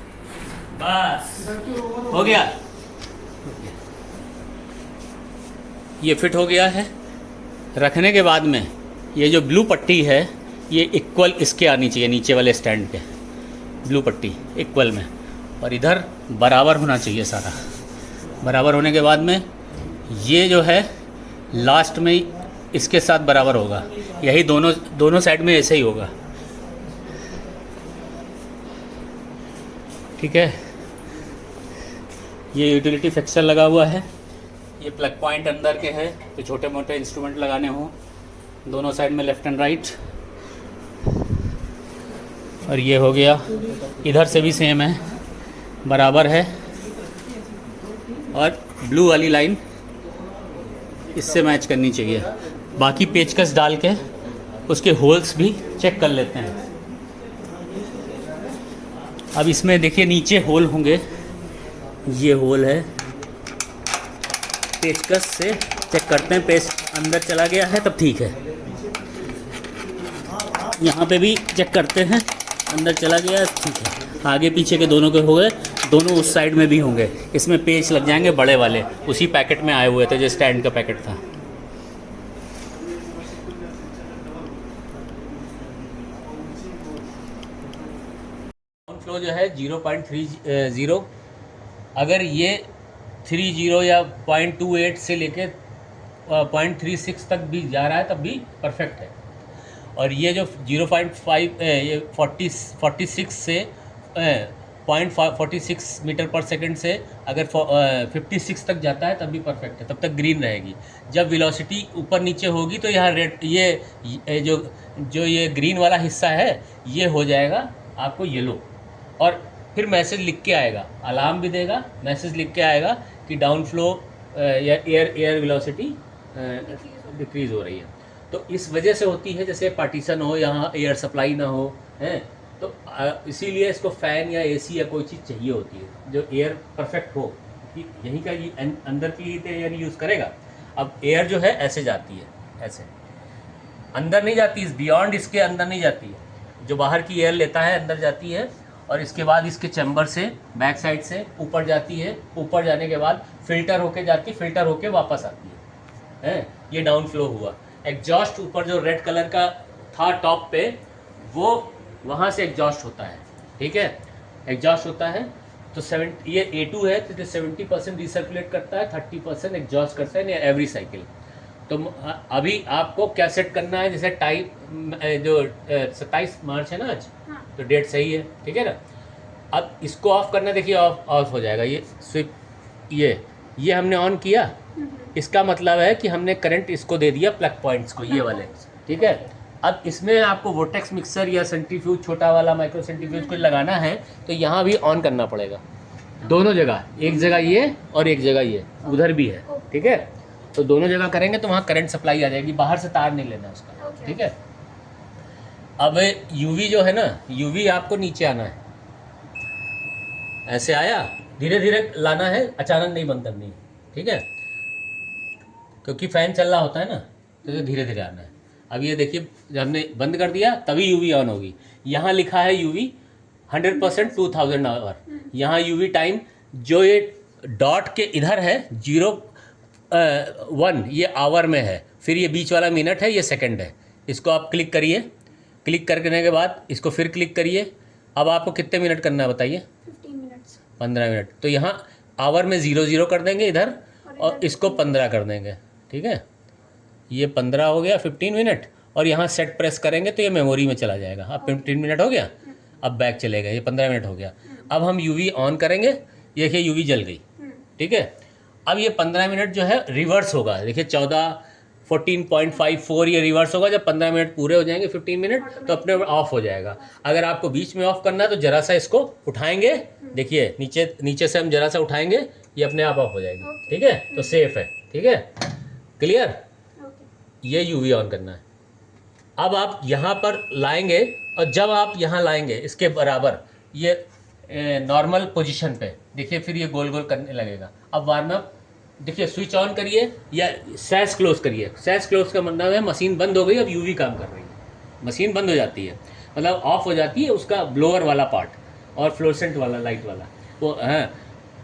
बस हो गया, ये फिट हो गया है। रखने के बाद में ये जो ब्लू पट्टी है ये इक्वल इसके आनी चाहिए, नीचे वाले स्टैंड पे ब्लू पट्टी इक्वल में, और इधर बराबर होना चाहिए सारा। बराबर होने के बाद में ये जो है लास्ट में इसके साथ बराबर होगा, यही दोनों साइड में ऐसे ही होगा, ठीक है। ये यूटिलिटी फिक्सर लगा हुआ है, ये प्लग पॉइंट अंदर के है, तो छोटे मोटे इंस्ट्रूमेंट लगाने हों दोनों साइड में, लेफ़्ट एंड राइट। और ये हो गया, इधर से भी सेम है, बराबर है, और ब्लू वाली लाइन इससे मैच करनी चाहिए। बाकी पेचकस डाल के उसके होल्स भी चेक कर लेते हैं। अब इसमें देखिए नीचे होल होंगे, ये होल है, पेचकस से चेक करते हैं, पेच अंदर चला गया है तब ठीक है। यहाँ पे भी चेक करते हैं, अंदर चला गया है ठीक है। आगे पीछे के दोनों के हो गए, दोनों उस साइड में भी होंगे। इसमें पेच लग जाएंगे बड़े वाले, उसी पैकेट में आए हुए थे जो स्टैंड का पैकेट था। फ्लो जो है 0.30, अगर ये 30 या 0.28 से लेके 0.36 तक भी जा रहा है तब भी परफेक्ट है। और ये जो 0.5 ये 46 से 0.46 मीटर पर सेकंड से अगर 56 तक जाता है तब भी परफेक्ट है, तब तक ग्रीन रहेगी। जब वेलोसिटी ऊपर नीचे होगी तो यहाँ रेड, ये जो ये ग्रीन वाला हिस्सा है ये हो जाएगा आपको येलो, और फिर मैसेज लिख के आएगा, अलार्म भी देगा, मैसेज लिख के आएगा कि डाउन फ्लो या एयर वेलोसिटी डिक्रीज़ हो रही है। तो इस वजह से होती है, जैसे पार्टीशन हो, यहाँ एयर सप्लाई ना हो, हैं, तो इसीलिए इसको फ़ैन या एसी या कोई चीज़ चाहिए होती है जो एयर परफेक्ट हो, कि यहीं का ये अंदर की एयर यूज़ करेगा। अब एयर जो है ऐसे जाती है, ऐसे अंदर नहीं जाती, बियॉन्ड इसके अंदर नहीं जाती है। जो बाहर की एयर लेता है अंदर जाती है, और इसके बाद इसके चैम्बर से बैक साइड से ऊपर जाती है, ऊपर जाने के बाद फिल्टर होके जाती, फिल्टर होके वापस आती है। ये डाउन फ्लो हुआ। एग्जॉस्ट ऊपर जो रेड कलर का था टॉप पे, वो वहाँ से एग्जॉस्ट होता है, ठीक है, एग्जॉस्ट होता है। तो ये A2 है तो 70% रिसर्कुलेट करता है, 30% एग्जॉस्ट करता है एवरी साइकिल। तो अभी आपको क्या सेट करना है, जैसे टाइम जो 27 मार्च है ना आज, हाँ। तो डेट सही है, ठीक है ना। अब इसको ऑफ करना, देखिए ऑफ हो जाएगा ये स्विप, ये हमने ऑन किया, इसका मतलब है कि हमने करंट इसको दे दिया प्लग पॉइंट्स को, ये वाले, ठीक है। अब इसमें आपको वोटेक्स मिक्सर या सेंट्रीफ्यूज, छोटा वाला माइक्रो सेंट्रीफ्यूज कुछ लगाना है तो यहाँ भी ऑन करना पड़ेगा, दोनों जगह, एक जगह ये और एक जगह ये, उधर भी है, ठीक है। तो दोनों जगह करेंगे तो वहाँ करंट सप्लाई आ जाएगी, बाहर से तार नहीं लेना उसका, ठीक है। अब यूवी जो है ना, यूवी आपको नीचे आना है, ऐसे आया, धीरे धीरे लाना है, अचानक नहीं बंद करनी है, ठीक है, क्योंकि फैन चल रहा होता है ना, तो धीरे धीरे आना है। अब ये देखिए, जब हमने बंद कर दिया तभी यूवी ऑन होगी। यहाँ लिखा है यूवी 100% 2000 आवर, यहाँ यूवी टाइम जो ये डॉट के इधर है 0:1 ये आवर में है, फिर ये बीच वाला मिनट है, ये सेकंड है। इसको आप क्लिक करिए, क्लिक करने के बाद इसको फिर क्लिक करिए, अब आपको कितने मिनट करना है बताइए? 15 मिनट्स। 15 मिनट। तो यहाँ आवर में 0 कर देंगे इधर और इसको 15 कर देंगे, ठीक है। ये 15 हो गया 15 मिनट, और यहाँ सेट प्रेस करेंगे तो ये मेमोरी में चला जाएगा। अब 15 मिनट हो गया, अब बैक चलेगा, ये 15 मिनट हो गया। अब हम यूवी ऑन करेंगे, ये देखिए यूवी जल गई, ठीक है। अब ये 15 मिनट जो है रिवर्स होगा, देखिए 14.54 ये रिवर्स होगा। जब 15 मिनट पूरे हो जाएंगे 15 मिनट तो अपने ऑफ हो जाएगा। अगर आपको बीच में ऑफ करना है तो जरा सा इसको उठाएंगे, देखिए नीचे से हम जरा सा उठाएंगे, ये अपने आप ऑफ हो जाएगी, ठीक है। तो सेफ है, ठीक है, क्लियर। ये यूवी ऑन करना है। अब आप यहाँ पर लाएंगे और जब आप यहाँ लाएंगे इसके बराबर ये नॉर्मल पोजीशन पे, देखिए फिर ये गोल गोल करने लगेगा। अब वार्म अप देखिए, स्विच ऑन करिए या सैश क्लोज करिए। सैश क्लोज का मतलब है मशीन बंद हो गई, अब यूवी काम कर रही है, मशीन बंद हो जाती है, मतलब ऑफ हो जाती है उसका ब्लोअर वाला पार्ट और फ्लोरेसेंट वाला लाइट वाला वो, हाँ।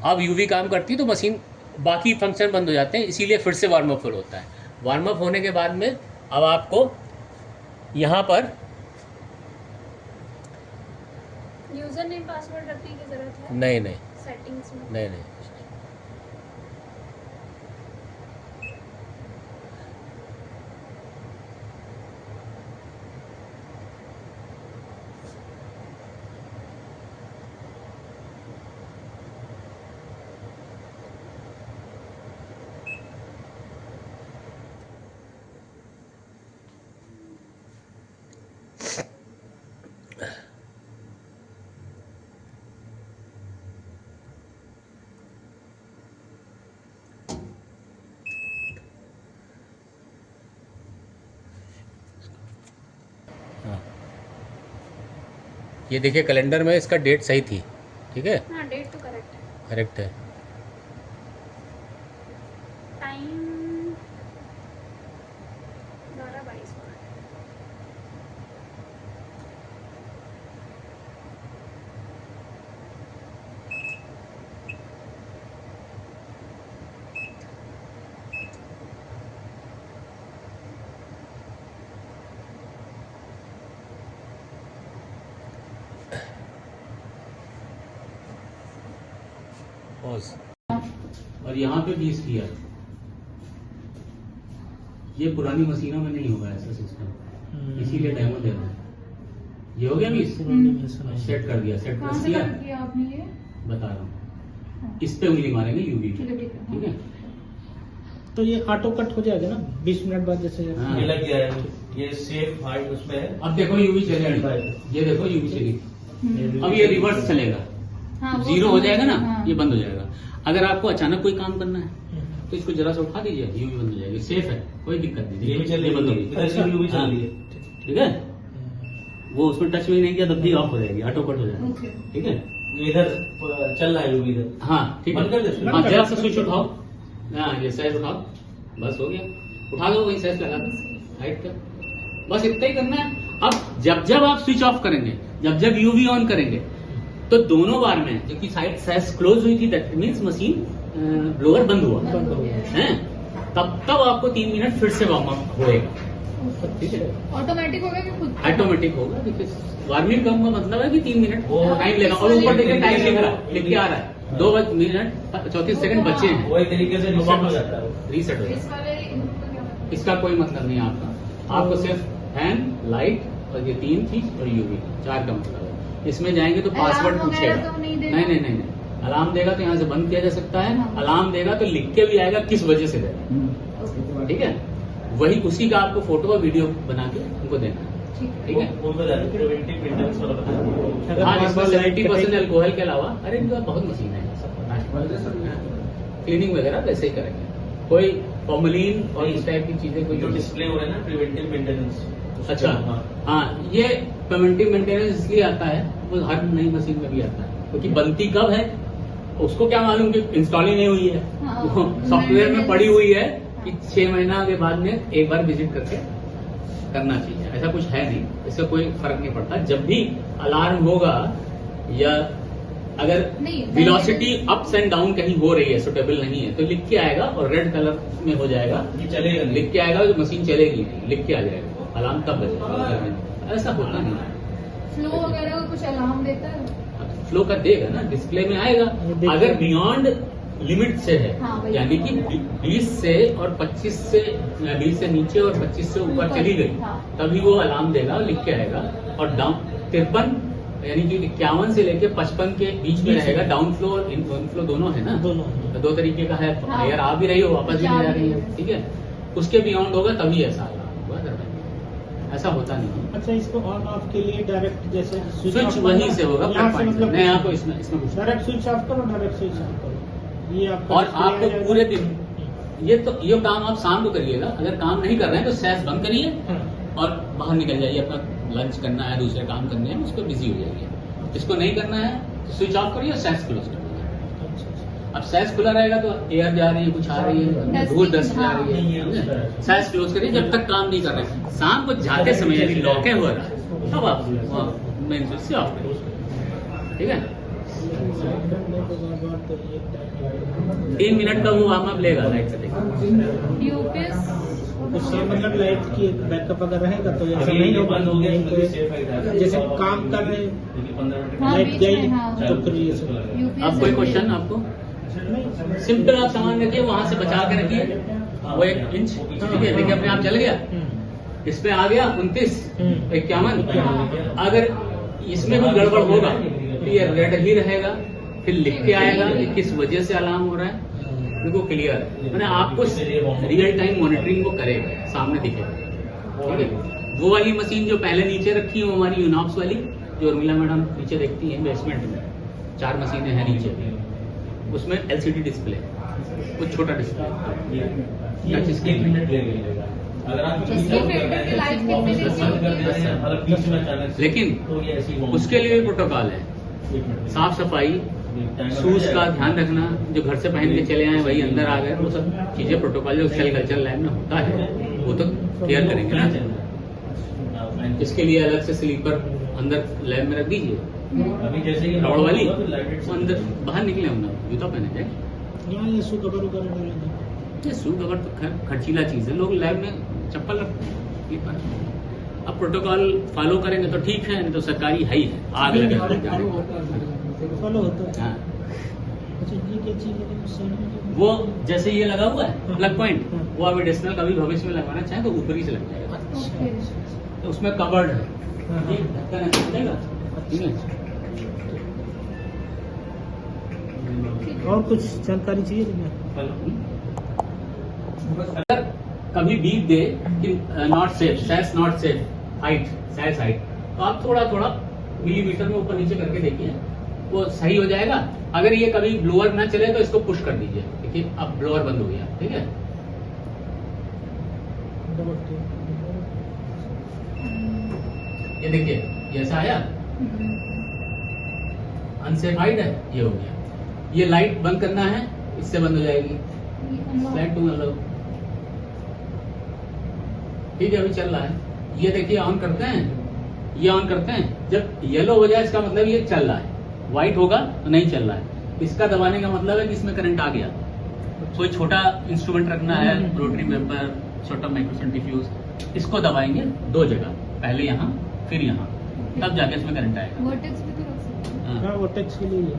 अब यूवी काम करती है तो मशीन बाकी फंक्शन बंद हो जाते हैं, इसीलिए फिर से वार्म अप फुल होता है। वार्म अप होने के बाद में अब आपको यहाँ पर यूजर नेम पासवर्ड रखने की जरूरत है? नहीं सेटिंग्स में नहीं। ये देखिए कैलेंडर में इसका डेट सही थी, ठीक है। हाँ, डेट तो करेक्ट है। करेक्ट है। टाइम 12:22 हो रहा है। और यहाँ पे 20 किया। ये पुरानी मशीनों में नहीं होगा ऐसा सिस्टम, इसीलिए डेमो दे रहा हूँ। ये हो गया 20, सेट कर दिया, सेट प्रेस किया आपने ये बता रहा हूँ। इस पे उंगली मारेंगे यूवी पे, ठीक है। तो ये ऑटो कट हो जाएगा ना 20 मिनट बाद जैसे? हाँ। ये लग गया है, ये सेफ हाइट उसमें है। अब देखो यूवी चलेगा, ये देखो यूवी चली। अब ये रिवर्स चलेगा, हाँ, 0 हो जाएगा ना, हाँ। ये बंद हो जाएगा। अगर आपको अचानक कोई काम करना है तो इसको जरा सा उठा दीजिए, यूवी बंद हो जाएगी, सेफ है, कोई दिक्कत नहीं। ये भी चल रही बंद है, होगी, इधर से भी चल रही है, ठीक है। वो उसमें टच भी नहीं किया तब भी ऑफ हो जाएगी, ऑटो कट हो जाएगा, ठीक है। इधर चल रहा है यूवी इधर। हाँ ठीक बंद कर दे, है। हाँ जरा सा स्विच उठाओ, हाँ ये सैज उठाओ, बस हो गया। उठा दो, वही सैज लगा दो हाइट का, बस इतना ही करना है। अब जब आप स्विच ऑफ करेंगे, जब यूवी ऑन करेंगे तो दोनों बार में जो कि साइड सैज क्लोज हुई थी, दैट मीन्स मशीन ब्लोअर बंद हुआ है, तब आपको 3 मिनट फिर से वार्म अप होएगा, ठीक है। ऑटोमेटिक होगा कि खुद? ऑटोमेटिक होगा, देखिए वार्मिंग कम का मतलब है कि 3 मिनट टाइम लेगा। और ऊपर देखिए टाइम लिख के आ रहा है, 2 मिनट 34 सेकंड बचे हैं, वही तरीके से रीसेट हो जाता है। रीसेट हो इस जाता वाले इनपुट का क्या है। मतलब? इसका कोई मतलब नहीं है आपका, आपको सिर्फ फैन, लाइट और ये 3 चीज और यूवी, 4 का मतलब है। इसमें जाएंगे तो पासवर्ड अलार्म पूछेगा, वगैरह तो नहीं देगा? नहीं। अलार्म देगा तो यहाँ से बंद किया जा सकता है, अलार्म देगा तो लिख के भी आएगा किस वजह से देगा, ठीक है। वही उसी का आपको फोटो और वीडियो बना के उनको देना है, ठीक है। प्रिवेंटिव मेंटेनेंस वाला बता दीजिए। हाँ, इसमें 70% अल्कोहल के अलावा, अरे इनके पास बहुत मशीन है, क्लीनिंग वगैरह वैसे ही करेंगे, कोई फॉर्मलिन और इस टाइप की चीजें कोई जो डिस्प्ले हो रहा है ना प्रिवेंटिव मेंटेनेंस। अच्छा, हाँ ये प्रिवेंटिव मेंटेनेंस इसलिए आता है, वो हर नई मशीन में भी आता है, क्योंकि बनती कब है उसको क्या मालूम कि इंस्टॉल ही नहीं हुई है, सॉफ्टवेयर में पड़ी हुई है कि 6 महीना के बाद में एक बार विजिट करके करना चाहिए। ऐसा कुछ है नहीं, इससे कोई फर्क नहीं पड़ता। जब भी अलार्म होगा या अगर वेलोसिटी अप्स एंड डाउन कहीं हो रही है, सुटेबल नहीं है, तो लिख के आएगा और रेड कलर में हो जाएगा, ये चलेगा नहीं। लिख के आएगा, तो मशीन चलेगी नहीं, लिख के आ जाएगा, अलार्म तब बजेगा। ऐसा होता नहीं है, फ्लो वगैरह का कुछ अलार्म देता है? फ्लो का देगा ना, डिस्प्ले में आएगा। अगर बियॉन्ड लिमिट से है, हाँ, वही। यानी कि 20 से और 25 से 20 से नीचे और 25 से ऊपर चली गई, हाँ। तभी वो अलार्म देगा और लिख के आएगा। और डाउन 53 यानी कि 51 से लेके 55 के बीच में रहेगा। डाउन फ्लो और इन फ्लो दोनों है ना, दोनों। तो दो तरीके का है। हाँ। अगर आ भी रही हो वापस भी जा नहीं जा भी रही रही है, है। ठीक है, उसके बियॉन्ड होगा तभी ऐसा अलार्म होगा, अदरवाइज ऐसा होता नहीं है। अच्छा, इसको ऑन ऑफ के लिए डायरेक्ट जैसे स्विच वहीं से होगा, यहाँ से मतलब मैं आपको इसमें कुछ डायरेक्ट स्विच ऑफ करो, डायरेक्ट स्विच ऑफ करो, ये आपका और display आ आपको जाएगा। पूरे दिन ये काम आप शाम को करिएगा। अगर काम नहीं कर रहे हैं तो सैस बंद करिए हाँ। और बाहर निकल जाइए। अपना लंच करना है, दूसरे काम करने हैं, उस पर बिजी हो जाइए। इसको नहीं करना है तो स्विच ऑफ करिए और सैस क्लोज कर दीजिए। अच्छा, अब सैस खुला रहेगा तो एयर जा रही है, कुछ आ रही है, Dusting, धूल डस्ट जा हाँ। रही है। सैस क्लोज करिए जब तक काम नहीं कर रहे हैं। शाम को जाते समय यदि लॉके हो रहा है तब आप मेन स्विच से ऑफ करिए, ठीक है। 3 मिनट का वो वार्म अप लेगा लाइट से देखिए। यूपीएस उससे मतलब लाइट की बैकअप अगर रहेगा तो ऐसा अभी नहीं ये होगा। बंद हो गया, नहीं इसमें तो भी सेफ है। जैसे काम कर रहे देखिए 15 मिनट हाँ, लाइट बीच गई में, हाँ। तो फिर ये सब यूपीएस अब कोई क्वेश्चन आपको? सिंपल आप सामान रखिए, वहां से बचा के रखिए। वो 1 इंच, ठीक है, देखिए अपने आप जल गया। इस पे आ गया 29, 51। अगर इसमें भी गड़बड़ होगा तो ये रेड ही रहेगा, फिर लिख के आएगा कि किस वजह से अलार्म हो रहा है। देखो क्लियर है, मैंने आपको रियल टाइम मॉनिटरिंग को करेगा, सामने दिखेगा, ठीक है। वो वाली मशीन जो पहले नीचे रखी है हमारी यूनॉक्स वाली, जो उर्मिला मैडम नीचे देखती है बेसमेंट में, 4 मशीनें हैं नीचे, उसमें LCD डिस्प्ले, कुछ छोटा डिस्प्ले, टच स्क्रीन। मिनट लगेगा। अगर आप इसकी फिल्टर की लाइफ कितनी देर से बंद कर दे रहे हैं, मतलब बीच में अचानक से, लेकिन तो ये ऐसी हो उसके लिए भी प्रोटोकॉल है। साफ सफाई, शूज का ध्यान रखना, जो घर से पहन के चले आए वही अंदर आ गए, वो सब चीजें प्रोटोकॉल जो सेल कल्चर लैब में होता है वो तो केयर करेंगे ना। इसके लिए अलग से स्लीपर अंदर लैब में रख दीजिए, अभी जैसे ही दौड़ वाली, तो लाइट वो अंदर बाहर निकले हम लोग, जूता पहने जाए। यहाँ ये सू कवर वगैरह डालेंगे। ये शू कवर तो खर्चीला चीज है, लोग लैब में चप्पल रखते हैं स्लीपर। अब प्रोटोकॉल फॉलो करेंगे तो ठीक है, नहीं तो सरकारी है ही है, आग लगे फॉलो होता है। हाँ, अच्छा, ये क्या चीज है उस साइड में? वो जैसे ये लगा हुआ है प्लग पॉइंट, वो अब एडिशनल कभी भविष्य में लगवाना चाहे तो ऊपर ही से लग जाएगा, तो उसमें कवर्ड है, ये ढक्कन है, चलेगा, ठीक है। और कुछ जानकारी चाहिए तुम्हें? अगर कभी बीप दे कि not safe, says not safe, height, says height, तो आप थोड़ा थोड़ा मिलीमीटर में ऊपर नीचे करके देखिए, वो सही हो जाएगा। अगर ये कभी ब्लोअर ना चले तो इसको पुश कर दीजिए, देखिए अब ब्लोअर बंद हो गया, ठीक है। ये देखिए ये ऐसा आया, अनसेफाइड है, ये हो गया। ये लाइट बंद करना है, इससे बंद हो जाएगी, लाइट टू मतलब, ठीक है। अभी चल रहा है, ये देखिए ऑन करते हैं, ये ऑन करते हैं, जब येलो हो जाए इसका मतलब ये चल रहा है, व्हाइट होगा तो नहीं चल रहा है। इसका दबाने का मतलब है कि इसमें करंट आ गया। कोई छोटा इंस्ट्रूमेंट रखना है, रोटरी पेपर, छोटा माइक्रोसेंट्रीफ्यूज, इसको दबाएंगे 2 जगह, पहले यहाँ फिर यहाँ, तब जाके इसमें करंट आएगा। वर्टेक्स भी तो रख सकते हैं। हाँ। हाँ, वो टैक्स के लिए ही है।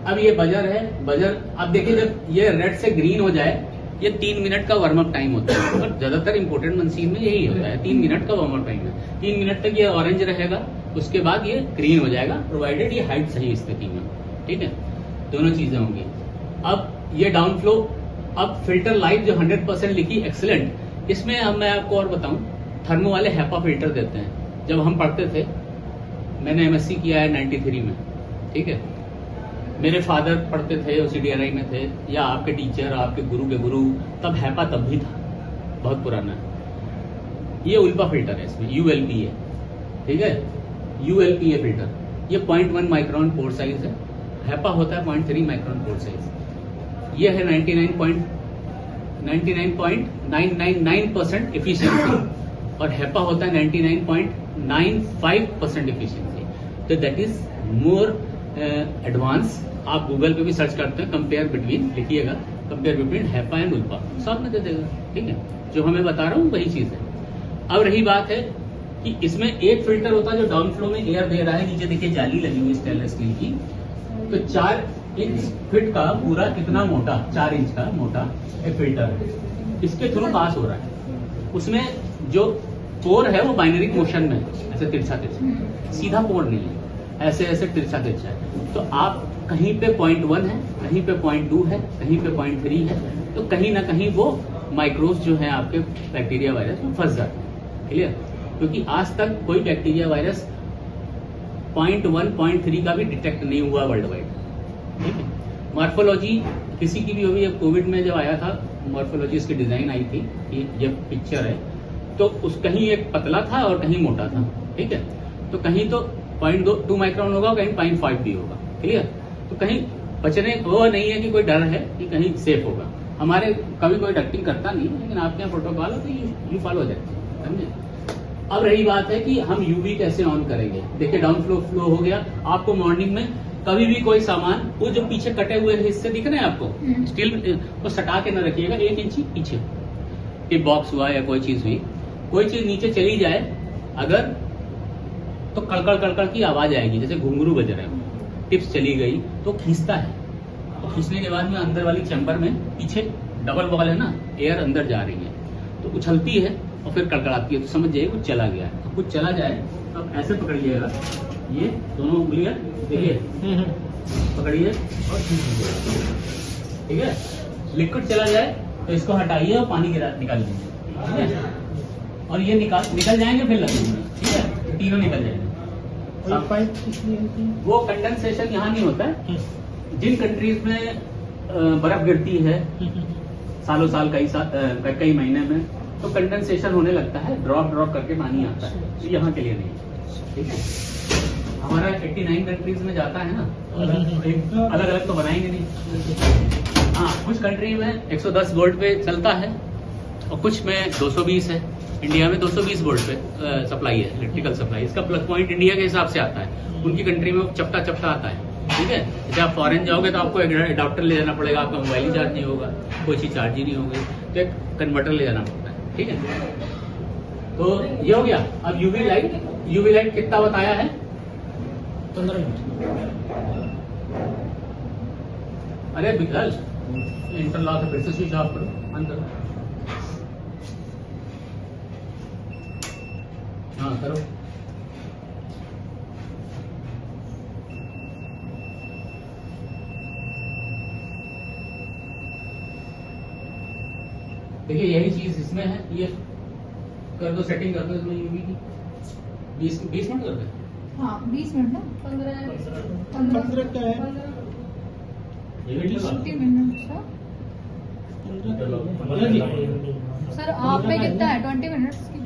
अब ये बजर है, बजर अब देखिए जब ये रेड से ग्रीन हो जाए, ये 3 मिनट का वार्म अप टाइम होता है, और ज्यादातर इंपोर्टेंट मशीन में यही होता है, 3 मिनट का वार्म अप टाइम है। 3 मिनट तक ये ऑरेंज रहेगा, उसके बाद ये ग्रीन हो जाएगा, प्रोवाइडेड ये हाइट सही स्थिति में, ठीक है। दोनों चीजें होंगी। अब ये डाउन फ्लो, अब फिल्टर लाइफ जो 100% लिखी, एक्सीलेंट। इसमें अब मैं आपको और बताऊं, थर्मो वाले हैपा फिल्टर देते हैं। जब हम पढ़ते थे, मैंने MSc किया है 93 में, ठीक है। मेरे फादर पढ़ते थे, CDRI में थे, या आपके टीचर, आपके गुरु के गुरु, तब हैपा तब भी था, बहुत पुराना है। ये उल्पा फिल्टर है, इसमें ULP है, ठीक है। ULP है फिल्टर, ये 0.1 माइक्रोन पोर साइज है, हैपा होता है 0.3 माइक्रोन पोर साइज। ये है 99.999% एफिशिएंसी, और हैपा होता है 99.95% एफिशिएंसी। तो दैट इज मोर एडवांस। आप गूगल पे भी सर्च करते हैं, कंपेयर बिटवीन लिखिएगा, कंपेयर बिटवीन हैपा एंड उल्पा, सब में दे देगा, ठीक है। जो हमें बता रहा हूँ वही चीज है। अब रही बात है कि इसमें एक फिल्टर होता है जो डाउन फ्लो में एयर दे रहा है, नीचे देखिए जाली लगी हुई स्टेनलेस स्टील की, तो 4 इंच फीट का पूरा कितना मोटा, 4 इंच का मोटा एक फिल्टर है, इसके थ्रू पास हो रहा है। उसमें जो पोर है वो बाइनरी मोशन में है, ऐसे तिरछा तिरछा, सीधा पोर नहीं है, ऐसे ऐसे तिरछा तिरछा है। तो आप कहीं पे 0.1 है, कहीं पे 0.2 है, कहीं पे 0.3 है, तो कहीं ना कहीं वो माइक्रोब्स जो है आपके बैक्टीरिया वायरस में फंस जाते हैं। क्लियर? क्योंकि आज तक कोई बैक्टीरिया वायरस 0.1 0.3 का भी डिटेक्ट नहीं हुआ वर्ल्ड वाइड। ठीक है? मॉर्फोलॉजी किसी की भी होगी, अब कोविड में जब आया था मॉर्फोलॉजी इसकी डिजाइन आई थी कि ये पिक्चर है, तो उस कहीं एक पतला था और कहीं मोटा था। ठीक है? तो कहीं तो 0.2 माइक्रोन होगा, कहीं 0.5 भी होगा। क्लियर? तो कहीं बचने वो नहीं है कि कोई डर है कि कहीं सेफ होगा। हमारे कभी कोई डक्टिंग करता नहीं है, लेकिन आपके यहाँ प्रोटोकॉल है तो यू फॉलो जाते हैं। समझे? अब रही बात है कि हम यूवी कैसे ऑन करेंगे। देखिए डाउन फ्लो हो गया। आपको मॉर्निंग में कभी भी कोई सामान, वो जो पीछे कटे हुए हिस्से दिख रहे हैं आपको, स्टील को सटा के न रखिएगा, 1 इंच पीछे, टिप बॉक्स हुआ या कोई चीज हुई, कोई चीज नीचे चली जाए अगर, तो कड़कड़ कड़कड़ की आवाज आएगी, जैसे घुंघरू बज रहे हो। टिप्स चली गई तो खींचता है, तो खींचने के बाद में अंदर वाली चैम्बर में पीछे डबल वॉल है ना, एयर अंदर जा रही है, तो उछलती है और फिर कड़कड़ाती है, तो समझ जाइए कुछ चला गया है। तो कुछ चला जाए तो आप ऐसे पकड़िएगा, ये दोनों उंगलियां देखिए, पकड़िए और खींचिए। ठीक है? लिक्विड चला जाए तो इसको हटाइए और पानी गिरा निकाल दीजिए। ठीक है? और ये निकल जाएंगे फिर लगेंगे। ठीक है? तीनों निकल जाएंगे। वो कंडेंसेशन यहाँ नहीं होता है। जिन कंट्रीज में बर्फ गिरती है सालों साल कई महीने में, तो कंडेंसेशन होने लगता है, ड्रॉप करके पानी आता है। तो यहाँ के लिए नहीं। ठीक है? हमारा 89 कंट्रीज में जाता है ना, अलग अलग तो बनाएंगे नहीं। हाँ, कुछ कंट्री में 110 वोल्ट पे चलता है और कुछ में 220 है। इंडिया में 220 वोल्ट पे सप्लाई है, इलेक्ट्रिकल सप्लाई। इसका प्लग पॉइंट इंडिया के हिसाब से आता है, उनकी कंट्री में चपटा चपटा आता है। ठीक है? जब आप फॉरेन जाओगे तो आपको एडाप्टर ले जाना पड़ेगा, आपका मोबाइल ही चार्ज नहीं होगा, कोई चीज चार्ज ही नहीं होगी, तो एक कन्वर्टर ले जाना पड़ता है। ठीक है? तो ये हो गया। अब यूवी लाइट कितना बताया है? 15 मिनट। अरे विकल इंटरलॉक है, फिर से स्विच ऑफ करो, बंद करो। हाँ करो। देखिए यही चीज इसमें है, ये कर दो, सेटिंग कर दो इसमें यूवी की। 20 मिनट कर दो। हाँ 20 मिनट ना, 15 का है। 20 मिनट सर। आप में कितना है? 20 मिनट्स की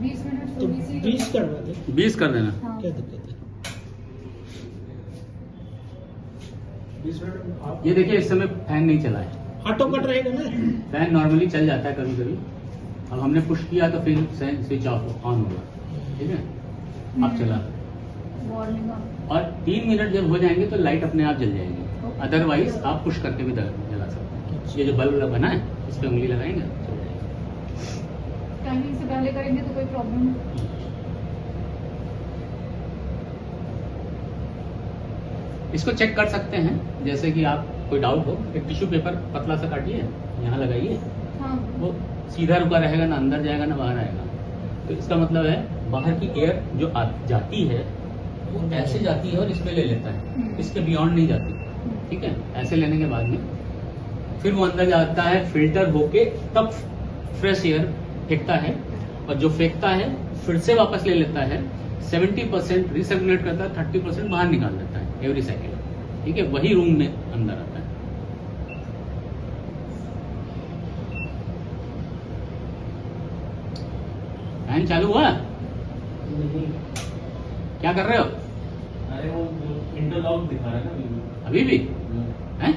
20 मिनट तो 20 करवा दे। 20 कर देना। हाँ। क्या दिक्कत है? ये देखिए इस समय फैन नहीं चला है, ऑटो कट रहेगा ना। फैन नॉर्मली चल जाता है कभी कभी। अब हमने पुश किया तो फिर स्विच ऑफ ऑन होगा। ठीक है? अब चला, वार्निंग और 3 मिनट जब हो जाएंगे तो लाइट अपने आप जल जाएगी। अदरवाइज आप पुश करके भी जला सकते हैं। ये जो बल्ब बना है इस पे उंगली लगाएंगे, चल जाएगा। टाइमिंग से पहले करेंगे तो कोई प्रॉब्लम नहीं। इसको चेक कर सकते हैं, जैसे कि आप कोई डाउट हो, एक टिश्यू पेपर पतला सा काटिए, यहाँ लगाइए, हाँ। वो सीधा रुका रहेगा, ना अंदर जाएगा ना बाहर आएगा। तो इसका मतलब है बाहर की एयर जो जाती है वो ऐसे जाती है और इसमें ले लेता है, इसके बियॉन्ड नहीं जाती। ठीक है? ऐसे लेने के बाद में फिर वो अंदर जाता है, फिल्टर होके तब फ्रेश एयर फेंकता है, और जो फेंकता है फिर से वापस ले लेता है। 70% रिसर्कुलेट करता है, 30% बाहर निकाल देता है एवरी साइकिल। ठीक है? वही रूम में अंदर आता है। फैन चालू हुआ? क्या कर रहे हो? अरे वो इंटरलॉक दिखा रहा है ना अभी भी हैं?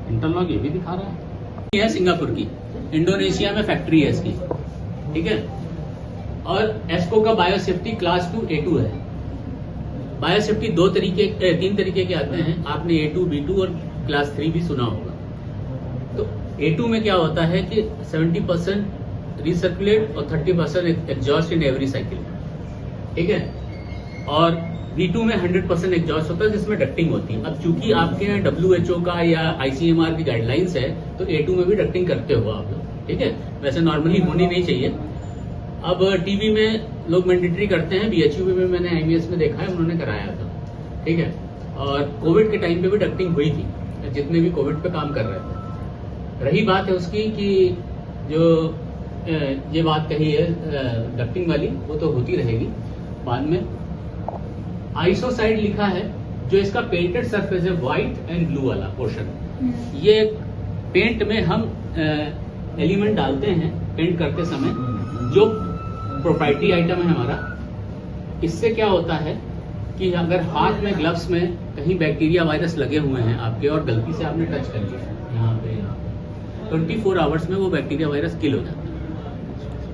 इंटरलॉक ये भी दिखा रहा है। ये है सिंगापुर की, इंडोनेशिया में फैक्ट्री है इसकी। ठीक है? और एस्को का बायोसेफ्टी क्लास 2 A2 है। बायोसेफ्टी तीन तरीके के आते हैं। आपने A2, B2 और क्लास 3 भी सुना होगा। तो A2 में क्या होता है कि 70% रिसर्कुलेट और 30% एग्जॉस्ट इन एवरी साइकिल, ठीक है। और B2 में 100% एग्जॉस्ट होता है जिसमें डक्टिंग होती है। अब चूंकि आपके यहाँ WHO का या ICMR की गाइडलाइंस है तो A2 में भी डक्टिंग करते हो आप लोग, ठीक है। वैसे नॉर्मली होनी नहीं चाहिए। अब टीवी में लोग मैंडेटरी करते हैं, BHUB में मैंने IMS में देखा है, उन्होंने कराया था, ठीक है। और कोविड के टाइम पे भी डक्टिंग हुई थी, जितने भी कोविड पे काम कर रहे थे। रही बात है उसकी कि जो ये बात कही है डक्टिंग वाली, वो तो होती रहेगी बाद में। आइसोसाइड लिखा है, जो इसका पेंटेड सरफेस है व्हाइट एंड ब्लू वाला पोर्शन, ये पेंट में हम एलिमेंट डालते हैं पेंट करते समय, जो प्रोप्राइटरी आइटम है हमारा। इससे क्या होता है कि अगर हाथ में ग्लव्स में कहीं बैक्टीरिया वायरस लगे हुए हैं आपके और गलती से आपने टच कर लिया यहाँ पे 24 आवर्स में वो बैक्टीरिया वायरस किल हो जाता है,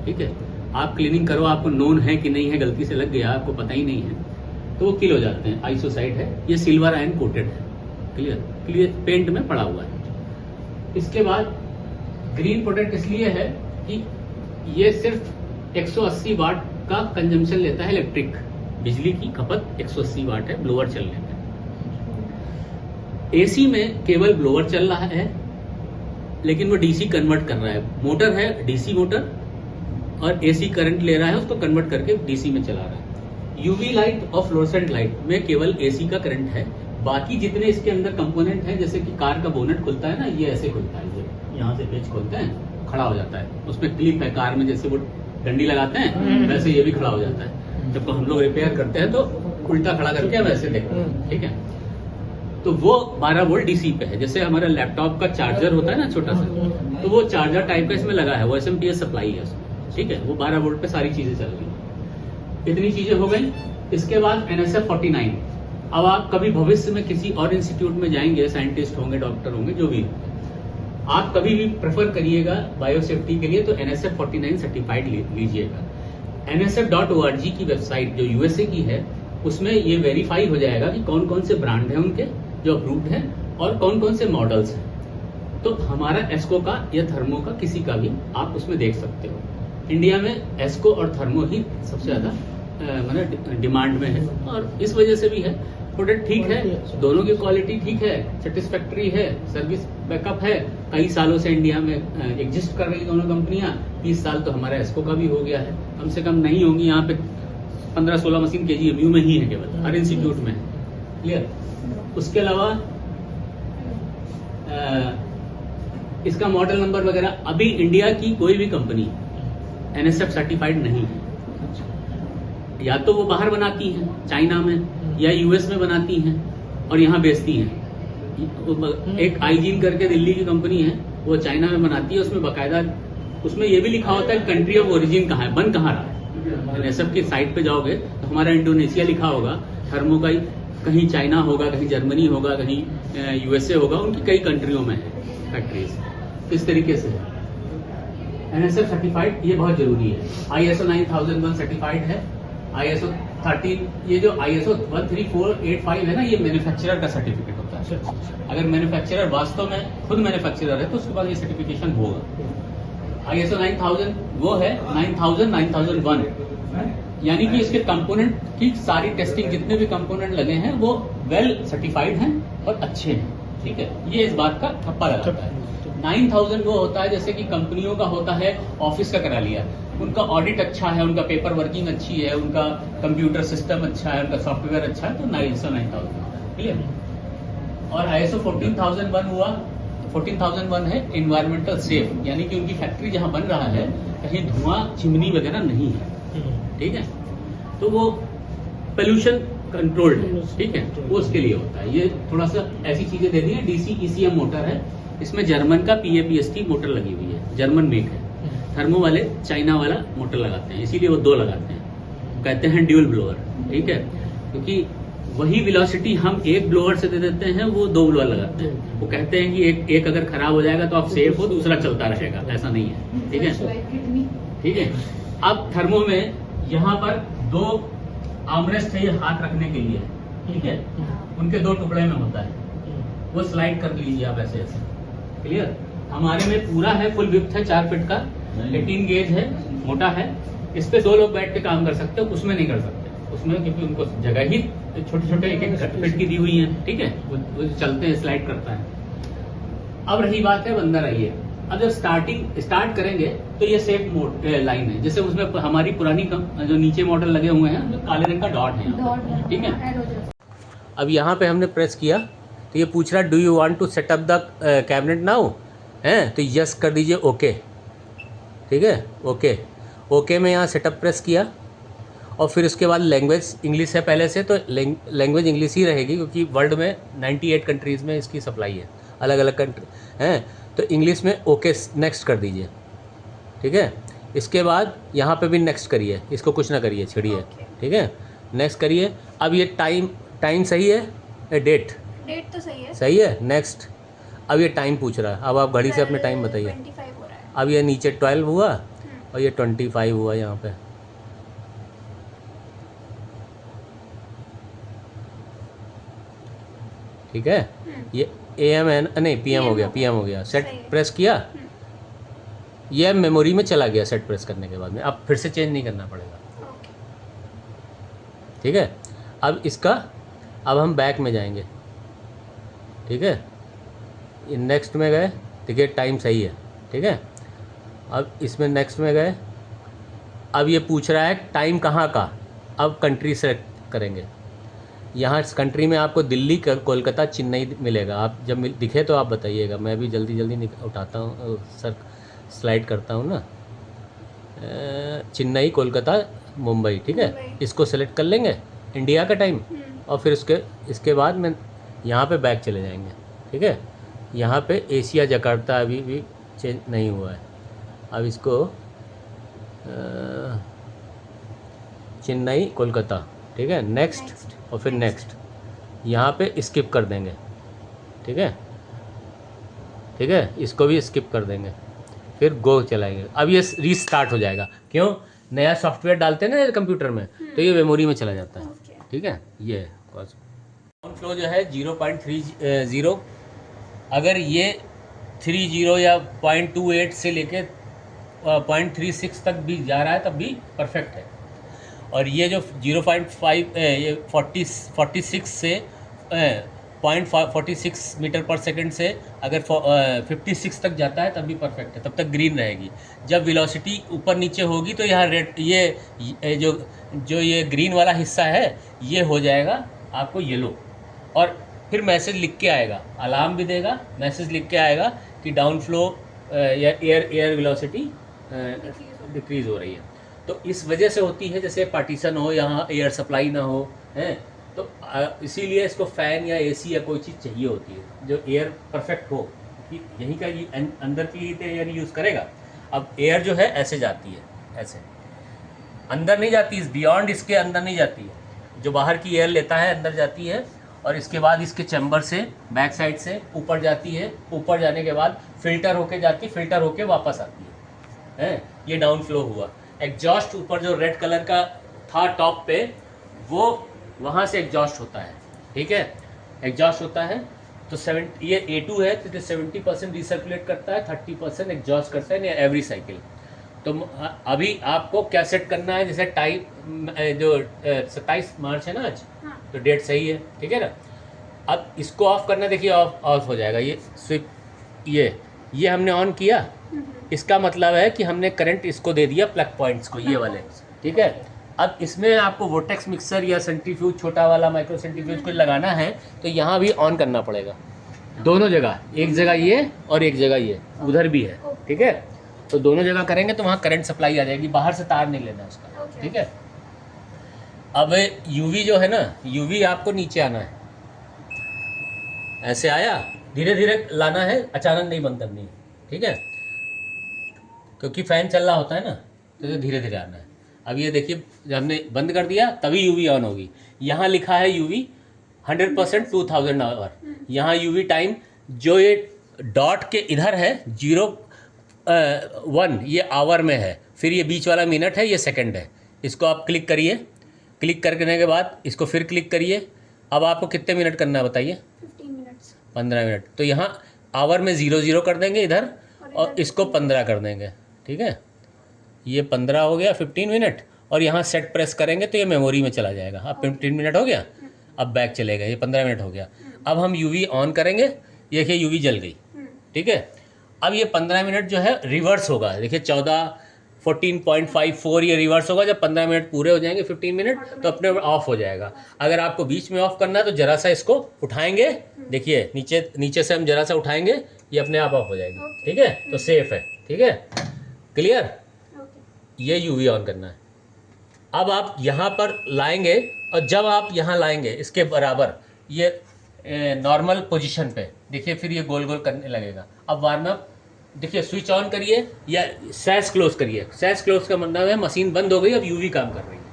ठीक है। आप क्लीनिंग करो, आपको नोन है कि नहीं है, गलती से लग गया, आपको पता ही नहीं है, तो वो किल हो जाते हैं। आइसोसाइड है, ये सिल्वर आयन कोटेड है, क्लियर पेंट में पड़ा हुआ है। इसके बाद ग्रीन प्रोडक्ट इसलिए है कि ये सिर्फ 180 वाट का कंजम्पशन लेता है, इलेक्ट्रिक बिजली की खपत 180 वाट है ब्लोअर चलने में। AC में केवल ब्लोअर चल रहा है, लेकिन वो DC कन्वर्ट कर रहा है। मोटर है DC मोटर और AC करंट ले रहा है, उसको कन्वर्ट करके DC में चला रहा है। UV लाइट और फ्लोरोसेंट लाइट में केवल AC का करंट है। बाकी जितने इसके अंदर कंपोनेंट है, जैसे कि कार का बोनेट खुलता है ना, ये ऐसे खुलता है, ये यहाँ से पेच खोलते हैं, खड़ा हो जाता है, उसमें क्लिप है। कार में जैसे वो डंडी लगाते हैं वैसे ये भी खड़ा हो जाता है। जब हम लोग रिपेयर करते हैं तो उल्टा खड़ा करके हम ऐसे देखते हैं, ठीक है। तो वो 12 वोल्ट DC पे है। जैसे हमारा लैपटॉप का चार्जर होता है ना छोटा सा, तो वो चार्जर टाइप का इसमें लगा है, वो SMPS सप्लाई है उसमें, ठीक है। वो 12 वोल्ट पे सारी चीजें चल रही है। इतनी चीजें हो गई। इसके बाद NSF 49। अब आप कभी भविष्य में किसी और इंस्टीट्यूट में जाएंगे, साइंटिस्ट होंगे, डॉक्टर होंगे, जो भी, आप कभी भी प्रेफर करिएगा बायोसेफ्टी के लिए तो NSF 49 सर्टिफाइड लीजिएगा। NSF.org की वेबसाइट जो USA की है, उसमें ये वेरीफाई हो जाएगा कि कौन कौन से ब्रांड हैं उनके जो अप्रूव्ड हैं और कौन कौन से मॉडल्स हैं। तो हमारा एस्को का या थर्मो का किसी का भी आप उसमें देख सकते हो। इंडिया में एस्को और थर्मो ही सबसे ज्यादा मतलब डिमांड में है, और इस वजह से भी है। प्रोडक्ट ठीक है, दोनों की क्वालिटी ठीक है, सेटिस्फैक्ट्री है, सर्विस बैकअप है। कई सालों से इंडिया में एग्जिस्ट कर रही दोनों कंपनियां। 30 साल तो हमारा एस्को का भी हो गया है, कम से कम नहीं होंगी यहाँ पे 15-16 मशीन KGMU में ही है केवल, हर इंस्टीट्यूट में, क्लियर। उसके अलावा इसका मॉडल नंबर वगैरह, अभी इंडिया की कोई भी कंपनी NSF सर्टिफाइड नहीं है। या तो वो बाहर बनाती हैं चाइना में, या US में बनाती हैं और यहाँ बेचती हैं। एक आइजीन करके दिल्ली की कंपनी है, वो चाइना में बनाती है, उसमें बाकायदा उसमें ये भी लिखा होता है कंट्री ऑफ ओरिजिन कहाँ है, बन कहाँ रहा है। NSF की साइट पे जाओगे तो हमारा इंडोनेशिया लिखा होगा, थर्मो का कहीं चाइना होगा, कहीं जर्मनी होगा, कहीं USA होगा, उनकी कई कंट्रियों में है फैक्ट्रीज। इस तरीके से NSF सर्टिफाइड ये बहुत जरूरी है। ISO 9001 सर्टिफाइड है। ISO 13, ये जो ISO 13485 है ना, ये मैन्युफैक्चरर का सर्टिफिकेट होता है। अगर मैन्युफैक्चरर वास्तव में खुद मैन्युफैक्चरर है तो उसके बाद ये सर्टिफिकेशन होगा। ISO 9000 वो है, 9000 9001, यानी कि इसके कंपोनेंट की सारी टेस्टिंग, जितने भी कंपोनेंट लगे हैं वो वेल सर्टिफाइड हैं और अच्छे हैं, ठीक है। ये इस बात का ठप्पा लगाता है। 9000 वो होता है जैसे कि कंपनियों का होता है, ऑफिस का करा लिया, उनका ऑडिट अच्छा है, उनका पेपर वर्किंग अच्छी है, उनका कंप्यूटर सिस्टम अच्छा है, उनका सॉफ्टवेयर अच्छा है, तो ISO 9000, क्लियर। और ISO 14001 हुआ, 14001 है एनवायरमेंटल सेफ, यानी कि उनकी फैक्ट्री जहां बन रहा है कहीं धुआं चिमनी वगैरह नहीं है, ठीक है। तो वो पोल्यूशन कंट्रोल्ड है, ठीक है, वो उसके लिए होता है। ये थोड़ा सा ऐसी चीजें दे दी है। DC ECM मोटर है, इसमें जर्मन का PAPST मोटर लगी हुई है, जर्मन मेक है। थर्मो वाले चाइना वाला मोटर लगाते हैं, इसीलिए वो 2 लगाते हैं, कहते हैं ड्यूल ब्लोअर, ठीक है। क्योंकि वही वेलोसिटी हम एक ब्लोअर से दे देते हैं, वो 2 ब्लोअर लगाते हैं। वो कहते हैं कि एक अगर खराब हो जाएगा तो आप सेफ हो, दूसरा चलता रहेगा, ऐसा नहीं है, ठीक है, ठीक है। अब थर्मो में यहाँ पर 2 आर्मरेस्ट है, ये हाथ रखने के लिए है, ठीक है, उनके 2 टुकड़े में होता है, वो स्लाइड कर लीजिए आप ऐसे ऐसे। क्लियर? हमारे में पूरा है, फुल विड्थ है 4 फीट का, 18 गेज है, मोटा है। इस पे 2 लोग बैठ के काम कर सकते हो, उसमें नहीं कर सकते उसमें, क्योंकि उनको जगह ही छोटे छोटे 1-1 फीट की दी हुई है। ठीक है, वो चलते हैं, स्लाइड करता है। अब रही बात है, अंदर आइए। अब जब स्टार्ट करेंगे तो ये सेफ मोड लाइन है, जैसे उसमें हमारी पुरानी जो नीचे मॉडल लगे हुए हैं, जो काले रंग का डॉट है यहाँ पे, ठीक है। अब यहाँ पे हमने प्रेस किया तो ये पूछ रहा do you want to set up the cabinet now, है तो यस कर दीजिए, ओके। ठीक है, ओके। ओके में यहाँ सेटअप प्रेस किया और फिर उसके बाद लैंग्वेज इंग्लिश है पहले से, तो लैंग्वेज इंग्लिश ही रहेगी, क्योंकि वर्ल्ड में 98 कंट्रीज़ में इसकी सप्लाई है, अलग अलग कंट्री हैं, तो इंग्लिश में ओके नेक्स्ट कर दीजिए। ठीक है, इसके बाद यहाँ पे भी नेक्स्ट करिए, इसको कुछ ना करिए, छिड़िए। ठीक है, नेक्स्ट करिए। अब ये टाइम सही है, डेट तो सही है। सही है, नेक्स्ट। अब ये टाइम पूछ रहा है, अब आप घड़ी से अपने टाइम बताइए। 25 हो रहा है। अब ये नीचे 12 हुआ और ये 25 हुआ यहाँ पे। ठीक है, ये AM है नहीं, PM हो गया, PM हो गया। सेट प्रेस किया, ये मेमोरी में चला गया सेट प्रेस करने के बाद में, अब फिर से चेंज नहीं करना पड़ेगा। ठीक है, अब इसका अब हम बैक में जाएंगे। ठीक है, ये नेक्स्ट में गए, देखिए टाइम सही है। ठीक है, अब इसमें नेक्स्ट में गए, अब ये पूछ रहा है टाइम कहाँ का, अब कंट्री सेलेक्ट करेंगे। यहाँ इस कंट्री में आपको दिल्ली, कोलकाता, चेन्नई मिलेगा। आप जब दिखे तो आप बताइएगा, मैं भी जल्दी जल्दी उठाता हूँ, सर स्लाइड करता हूँ ना। चेन्नई, कोलकाता, मुंबई। ठीक है, इसको सेलेक्ट कर लेंगे, इंडिया का टाइम, और फिर इसके बाद में यहाँ पे बैक चले जाएंगे। ठीक है, यहाँ पे एशिया जकार्ता अभी भी चेंज नहीं हुआ है। अब इसको चेन्नई, कोलकाता। ठीक है, नेक्स्ट और फिर नेक्स्ट, यहाँ पे स्किप कर देंगे। ठीक है, ठीक है, इसको भी स्किप कर देंगे, फिर गो चलाएंगे। अब ये रीस्टार्ट हो जाएगा, क्यों? नया सॉफ्टवेयर डालते हैं ना कंप्यूटर में, तो ये मेमोरी में चला जाता है। ठीक है, ये डाउन फ्लो जो है 0.30, अगर ये 30 या 0.28 से लेके 0.36 तक भी जा रहा है तब भी परफेक्ट है। और ये जो 0.5 ये 46 से 0.46 मीटर पर सेकंड से अगर 56 तक जाता है तब भी परफेक्ट है, तब तक ग्रीन रहेगी। जब वेलोसिटी ऊपर नीचे होगी तो यहाँ रेड, ये जो ये ग्रीन वाला हिस्सा है ये हो जाएगा आपको येलो, और फिर मैसेज लिख के आएगा, अलार्म भी देगा, मैसेज लिख के आएगा कि डाउन फ्लो या एयर वेलोसिटी डिक्रीज़ हो रही है। तो इस वजह से होती है, जैसे पार्टीशन हो, यहाँ एयर सप्लाई ना हो, है तो इसीलिए इसको फ़ैन या AC या कोई चीज़ चाहिए होती है जो एयर परफेक्ट हो, कि यहीं का अंदर की एयर यूज़ करेगा। अब एयर जो है ऐसे जाती है, ऐसे अंदर नहीं जाती, इस बियॉन्ड इसके अंदर नहीं जाती है, जो बाहर की एयर लेता है अंदर जाती है, और इसके बाद इसके चैम्बर से बैक साइड से ऊपर जाती है, ऊपर जाने के बाद फिल्टर होके जाती है, फिल्टर होके वापस आती है। ये डाउन फ्लो हुआ। एग्जॉस्ट ऊपर जो रेड कलर का था टॉप पे, वो वहाँ से एग्जॉस्ट होता है। ठीक है, एग्जॉस्ट होता है तो ये A2 है तो 70% रिसर्कुलेट करता है, 30% एग्जॉस्ट करता है एवरी साइकिल। तो अभी आपको क्या सेट करना है, जैसे टाइम जो 27 मार्च है ना आज, तो डेट सही है। ठीक है ना, अब इसको ऑफ करना, देखिए ऑफ हो जाएगा ये स्विच, ये हमने ऑन किया, इसका मतलब है कि हमने करंट इसको दे दिया प्लग पॉइंट्स को, ये वाले। ठीक है, अब इसमें आपको वोटेक्स मिक्सर या सेंट्रीफ्यूज, छोटा वाला माइक्रो सेंट्रीफ्यूज को लगाना है तो यहाँ भी ऑन करना पड़ेगा, दोनों जगह, एक जगह ये और एक जगह ये, उधर भी है। ठीक है, तो दोनों जगह करेंगे तो वहाँ करंट सप्लाई आ जाएगी, बाहर से तार नहीं लेना उसका। ठीक है, अब UV जो है ना, UV आपको नीचे आना है, ऐसे आया, धीरे धीरे लाना है, अचानक नहीं बंद करनी है। ठीक है, क्योंकि फ़ैन चल रहा होता है ना, तो धीरे धीरे आना है। अब ये देखिए, जब हमने बंद कर दिया तभी UV ऑन होगी। यहाँ लिखा है UV 100% 2000 आवर, यहाँ UV टाइम जो ये डॉट के इधर है 0.1 ये आवर में है, फिर ये बीच वाला मिनट है, ये सेकंड है। इसको आप क्लिक करिए, क्लिक करने के बाद इसको फिर क्लिक करिए। अब आपको कितने मिनट करना है बताइए? 15 मिनट्स। 15 मिनट। तो यहाँ आवर में 0 कर देंगे इधर और इसको 15 कर देंगे, ठीक है। ये 15 हो गया 15 मिनट, और यहाँ सेट प्रेस करेंगे तो ये मेमोरी में चला जाएगा। अब 15 मिनट हो गया, अब बैक चलेगा, ये 15 मिनट हो गया। अब हम यूवी ऑन करेंगे, ये देखिए यूवी जल गई, ठीक है। अब ये 15 मिनट जो है रिवर्स होगा, देखिए 14.54 ये रिवर्स होगा। जब 15 मिनट पूरे हो जाएंगे 15 मिनट तो अपने ऑफ हो जाएगा। अगर आपको बीच में ऑफ करना है तो ज़रा सा इसको उठाएंगे, देखिए नीचे से हम ज़रा सा उठाएंगे, ये अपने आप ऑफ हो जाएगी, ठीक है। तो सेफ है, ठीक है, क्लियर। ये यूवी ऑन करना है। अब आप यहाँ पर लाएंगे, और जब आप यहाँ लाएंगे इसके बराबर ये नॉर्मल पोजीशन पे, देखिए फिर ये गोल गोल करने लगेगा। अब वार्म अप, देखिए स्विच ऑन करिए या सैश क्लोज करिए। सैश क्लोज का मतलब है मशीन बंद हो गई, अब यूवी काम कर रही है,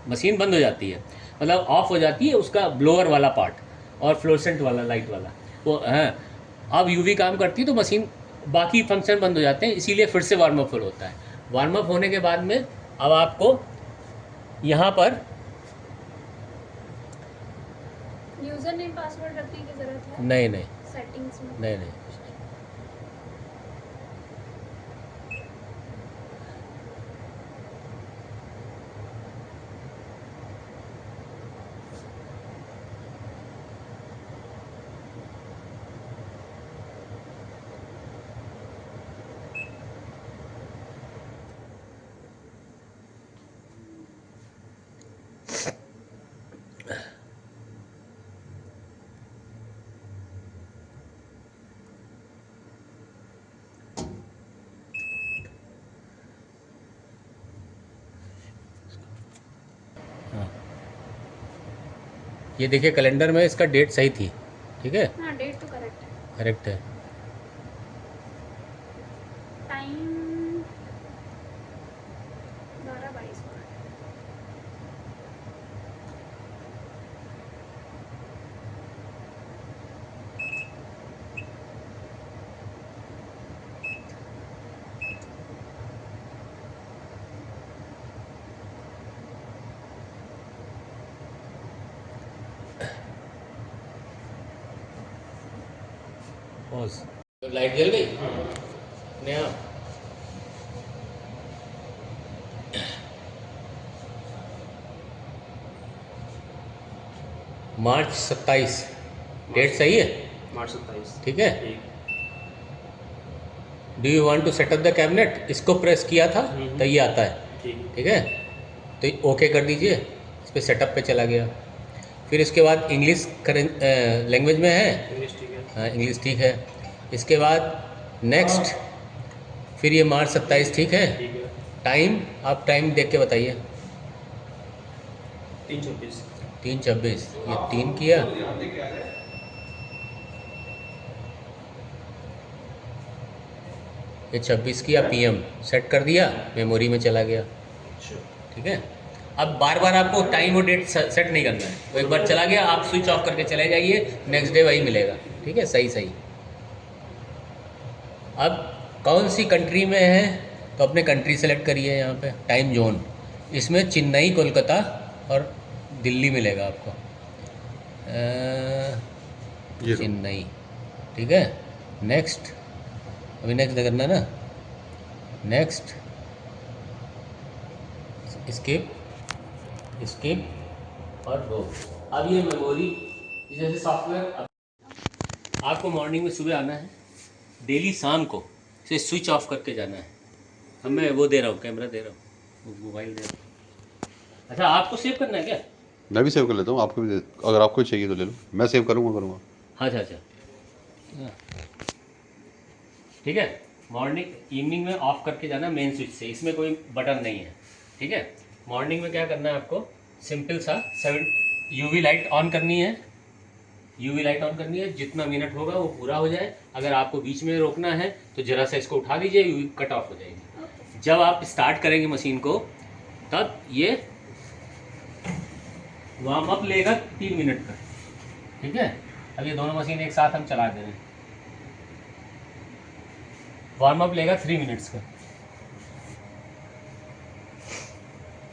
मशीन बंद हो जाती है, मतलब ऑफ हो जाती है उसका ब्लोअर वाला पार्ट और फ्लोरेसेंट वाला लाइट वाला वो, हाँ। अब यूवी काम करती है तो मशीन बाकी फंक्शन बंद हो जाते हैं, इसीलिए फिर से वार्म अप फुल होता है। वार्म अप होने के बाद में अब आपको यहाँ पर यूजर नेम पासवर्ड रखने की जरूरत है? नहीं सेटिंग्स में? नहीं। ये देखिए कैलेंडर में इसका डेट सही थी, ठीक है। हाँ, डेट तो करेक्ट है। करेक्ट है। टाइम 12:22। लाइट जल गई नया। मार्च 27 डेट सही है? मार्च 27, ठीक है। Do you want to set up the cabinet? इसको प्रेस किया था तो ये आता है, ठीक है। तो ओके कर दीजिए, इस पर सेटअप पे चला गया। फिर इसके बाद इंग्लिश लैंग्वेज में है, इंग्लिश ठीक है। हाँ इंग्लिश ठीक है। इसके बाद नेक्स्ट, फिर ये मार्च 27 ठीक है। ठीक है। टाइम आप टाइम देख के बताइए। 3:26। 3:26 ये 3 किया, ये 26 किया, PM सेट कर दिया, मेमोरी में चला गया, ठीक है। अब बार बार आपको टाइम और डेट सेट नहीं करना है, वो एक बार चला गया आप स्विच ऑफ करके चले जाइए, नेक्स्ट डे वही मिलेगा, ठीक है, सही सही। अब कौन सी कंट्री में है तो अपने कंट्री सेलेक्ट करिए, यहाँ पे टाइम जोन, इसमें चेन्नई, कोलकाता और दिल्ली मिलेगा आपको, चेन्नई, ठीक है। नेक्स्ट, अभी नेक्स्ट करना ना, नेक्स्ट, स्किप और गो। अब ये मेमोरी जैसे सॉफ्टवेयर, आपको मॉर्निंग में सुबह आना है, डेली शाम को इसे स्विच ऑफ करके जाना है। अब मैं वो दे रहा हूँ, कैमरा दे रहा हूँ, मोबाइल दे रहा हूँ। अच्छा आपको सेव करना है क्या? मैं भी सेव कर लेता हूँ, आपको भी अगर आपको चाहिए तो ले लो, मैं सेव करूँगा। अच्छा ठीक है। मॉर्निंग इवनिंग में ऑफ करके जाना मेन स्विच से, इसमें कोई बटन नहीं है, ठीक है। मॉर्निंग में क्या करना है आपको, सिंपल सा 7 यूवी लाइट ऑन करनी है, यूवी लाइट ऑन करनी है, जितना मिनट होगा वो पूरा हो जाए। अगर आपको बीच में रोकना है तो ज़रा सा इसको उठा दीजिए, यूवी कट ऑफ हो जाएगी। जब आप स्टार्ट करेंगे मशीन को तब ये वार्म अप लेगा 3 मिनट का, ठीक है। अब ये दोनों मशीन एक साथ हम चला दे रहे हैं, वार्म अप लेगा 3 मिनट्स का।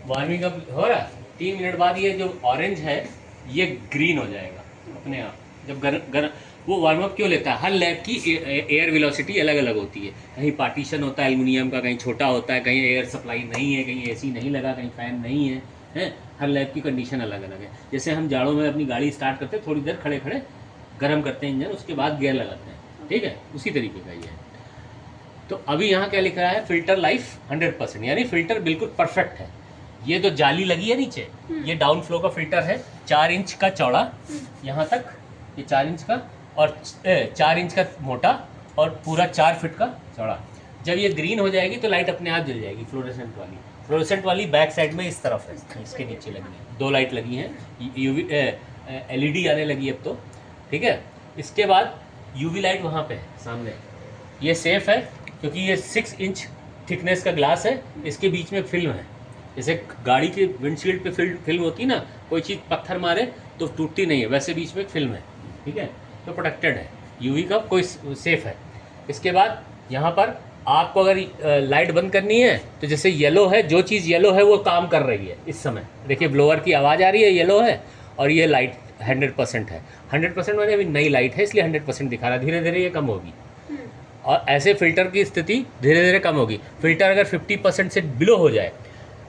वार्मिंग अप हो रहा, 3 मिनट बाद ये जो ऑरेंज है ये ग्रीन हो जाएगा, अपने आप। जब गर्म वो वार्म अप क्यों लेता है, हर लैब की एयर वेलोसिटी अलग अलग होती है। कहीं पार्टीशन होता है एल्युमिनियम का, कहीं छोटा होता है, कहीं एयर सप्लाई नहीं है, कहीं एसी नहीं लगा, कहीं फ़ैन नहीं है, हैं। हर लैब की कंडीशन अलग अलग है। जैसे हम जाड़ों में अपनी गाड़ी स्टार्ट करते हैं, थोड़ी देर खड़े खड़े गर्म करते हैं इंजन, उसके बाद गियर लगाते हैं, ठीक है, उसी तरीके का ये है। तो अभी यहाँ क्या लिख रहा है, फ़िल्टर लाइफ 100%, यानी फ़िल्टर बिल्कुल परफेक्ट है। ये जो जाली लगी है नीचे, ये डाउन फ्लो का फ़िल्टर है, 4 इंच का चौड़ा यहाँ तक, ये 4 इंच का, और 4 इंच का मोटा, और पूरा 4 फीट का चौड़ा। जब ये ग्रीन हो जाएगी तो लाइट अपने आप जल जाएगी, फ्लोरेसेंट वाली बैक साइड में इस तरफ है, इसके नीचे लगी है, 2 लाइट लगी हैं, यूवी LED आने लगी अब तो, ठीक है। इसके बाद यूवी लाइट वहाँ पे है सामने। ये सेफ़ है क्योंकि ये 6 इंच थिकनेस का ग्लास है, इसके बीच में फिल्म है। जैसे गाड़ी के विंडशील्ड पे फिल्म होती है ना, कोई चीज़ पत्थर मारे तो टूटती नहीं है, वैसे बीच में एक फिल्म है, ठीक है, तो प्रोटेक्टेड है, यूवी का कोई सेफ़ है। इसके बाद यहाँ पर आपको अगर लाइट बंद करनी है तो जैसे येलो है, जो चीज़ येलो है वो काम कर रही है इस समय। देखिए ब्लोअर की आवाज़ आ रही है, येलो है, और ये लाइट 100% है। 100% मैंने अभी नई लाइट है इसलिए 100% दिखा रहा है, धीरे धीरे ये कम होगी। और ऐसे फ़िल्टर की स्थिति धीरे धीरे कम होगी। फ़िल्टर अगर 50% से बिलो हो जाए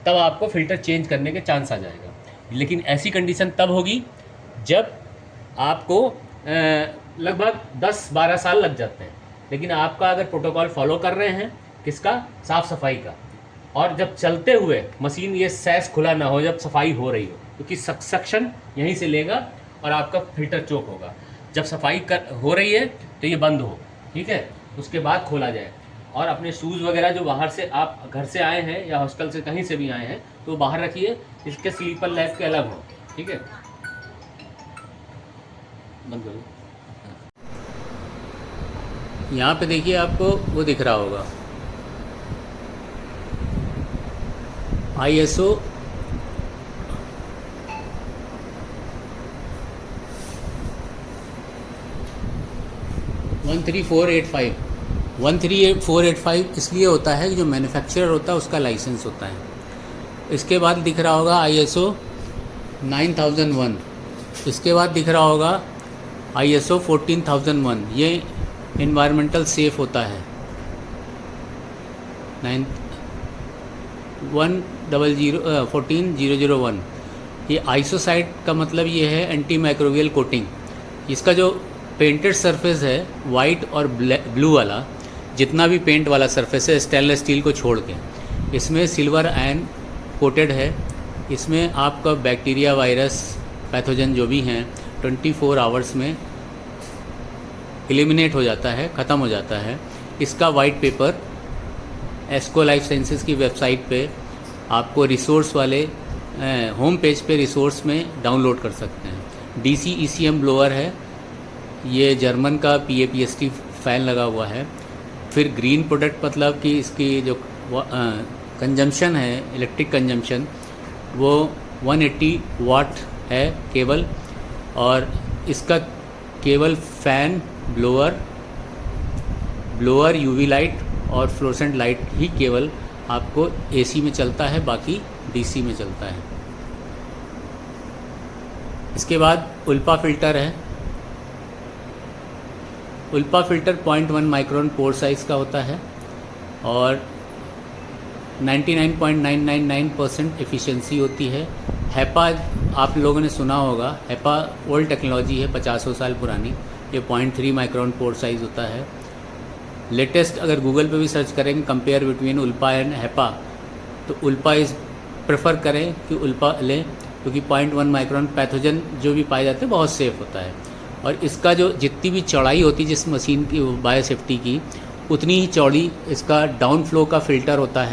तब आपको फ़िल्टर चेंज करने के चांस आ जाएगा। लेकिन ऐसी कंडीशन तब होगी जब आपको लगभग 10-12 साल लग जाते हैं, लेकिन आपका अगर प्रोटोकॉल फॉलो कर रहे हैं किसका, साफ़ सफाई का, और जब चलते हुए मशीन ये सैस खुला ना हो, जब सफाई हो रही हो, क्योंकि सक्शन यहीं से लेगा और आपका फ़िल्टर चोक होगा। जब सफाई हो रही है तो ये बंद हो, ठीक है, उसके बाद खोला जाए। और अपने शूज़ वगैरह जो बाहर से आप घर से आए हैं या हॉस्टल से कहीं से भी आए हैं तो बाहर रखिए, इसके स्लीपर लैब के अलग हो, ठीक है। बंद करो। यहाँ पे देखिए आपको वो दिख रहा होगा ISO 13485 13485 इसलिए होता है कि जो मैन्युफैक्चरर होता है उसका लाइसेंस होता है। इसके बाद दिख रहा होगा ISO 9001, इसके बाद दिख रहा होगा ISO 14001, ये इन्वायरमेंटल सेफ होता है। 14001 ये आइसोसाइट का मतलब ये है एंटी माइक्रोबियल कोटिंग। इसका जो पेंटेड सरफेस है वाइट और ब्लू वाला, जितना भी पेंट वाला सरफेस है स्टेनलेस स्टील को छोड़ के, इसमें सिल्वर आयन कोटेड है। इसमें आपका बैक्टीरिया, वायरस, पैथोजन जो भी हैं 24 आवर्स में एलिमिनेट हो जाता है, ख़त्म हो जाता है। इसका वाइट पेपर एस्को लाइफ साइंसेस की वेबसाइट पे आपको रिसोर्स वाले होम पेज पे रिसोर्स में डाउनलोड कर सकते हैं। DC ECM ब्लोअर है, ये जर्मन का PAPST फ़ैन लगा हुआ है। फिर ग्रीन प्रोडक्ट मतलब कि इसकी जो कंजम्पशन है, इलेक्ट्रिक कंजम्पशन, वो 180 वाट है केवल, और इसका केवल फ़ैन, ब्लोअर, UV लाइट और फ्लोरेसेंट लाइट ही केवल आपको AC में चलता है, बाकी DC में चलता है। इसके बाद उल्पा फ़िल्टर है। उल्पा फ़िल्टर 0.1 माइक्रोन पोर साइज़ का होता है और 99.999% एफिशिएंसी होती है। हैपा आप लोगों ने सुना होगा, हैपा ओल्ड टेक्नोलॉजी है, 50 साल पुरानी। ये 0.3 माइक्रोन पोर साइज़ होता है। लेटेस्ट अगर गूगल पे भी सर्च करेंगे कंपेयर बिटवीन उल्पा एंड हैपा, तो उल्पा इस प्रेफर करें कि उल्पा लें, क्योंकि 0.1 माइक्रोन पैथोजन जो भी पाए जाते हैं बहुत सेफ़ होता है। और इसका जो जितनी भी चौड़ाई होती है जिस मशीन की बायोसेफ्टी की, उतनी ही चौड़ी इसका डाउन फ्लो का फ़िल्टर होता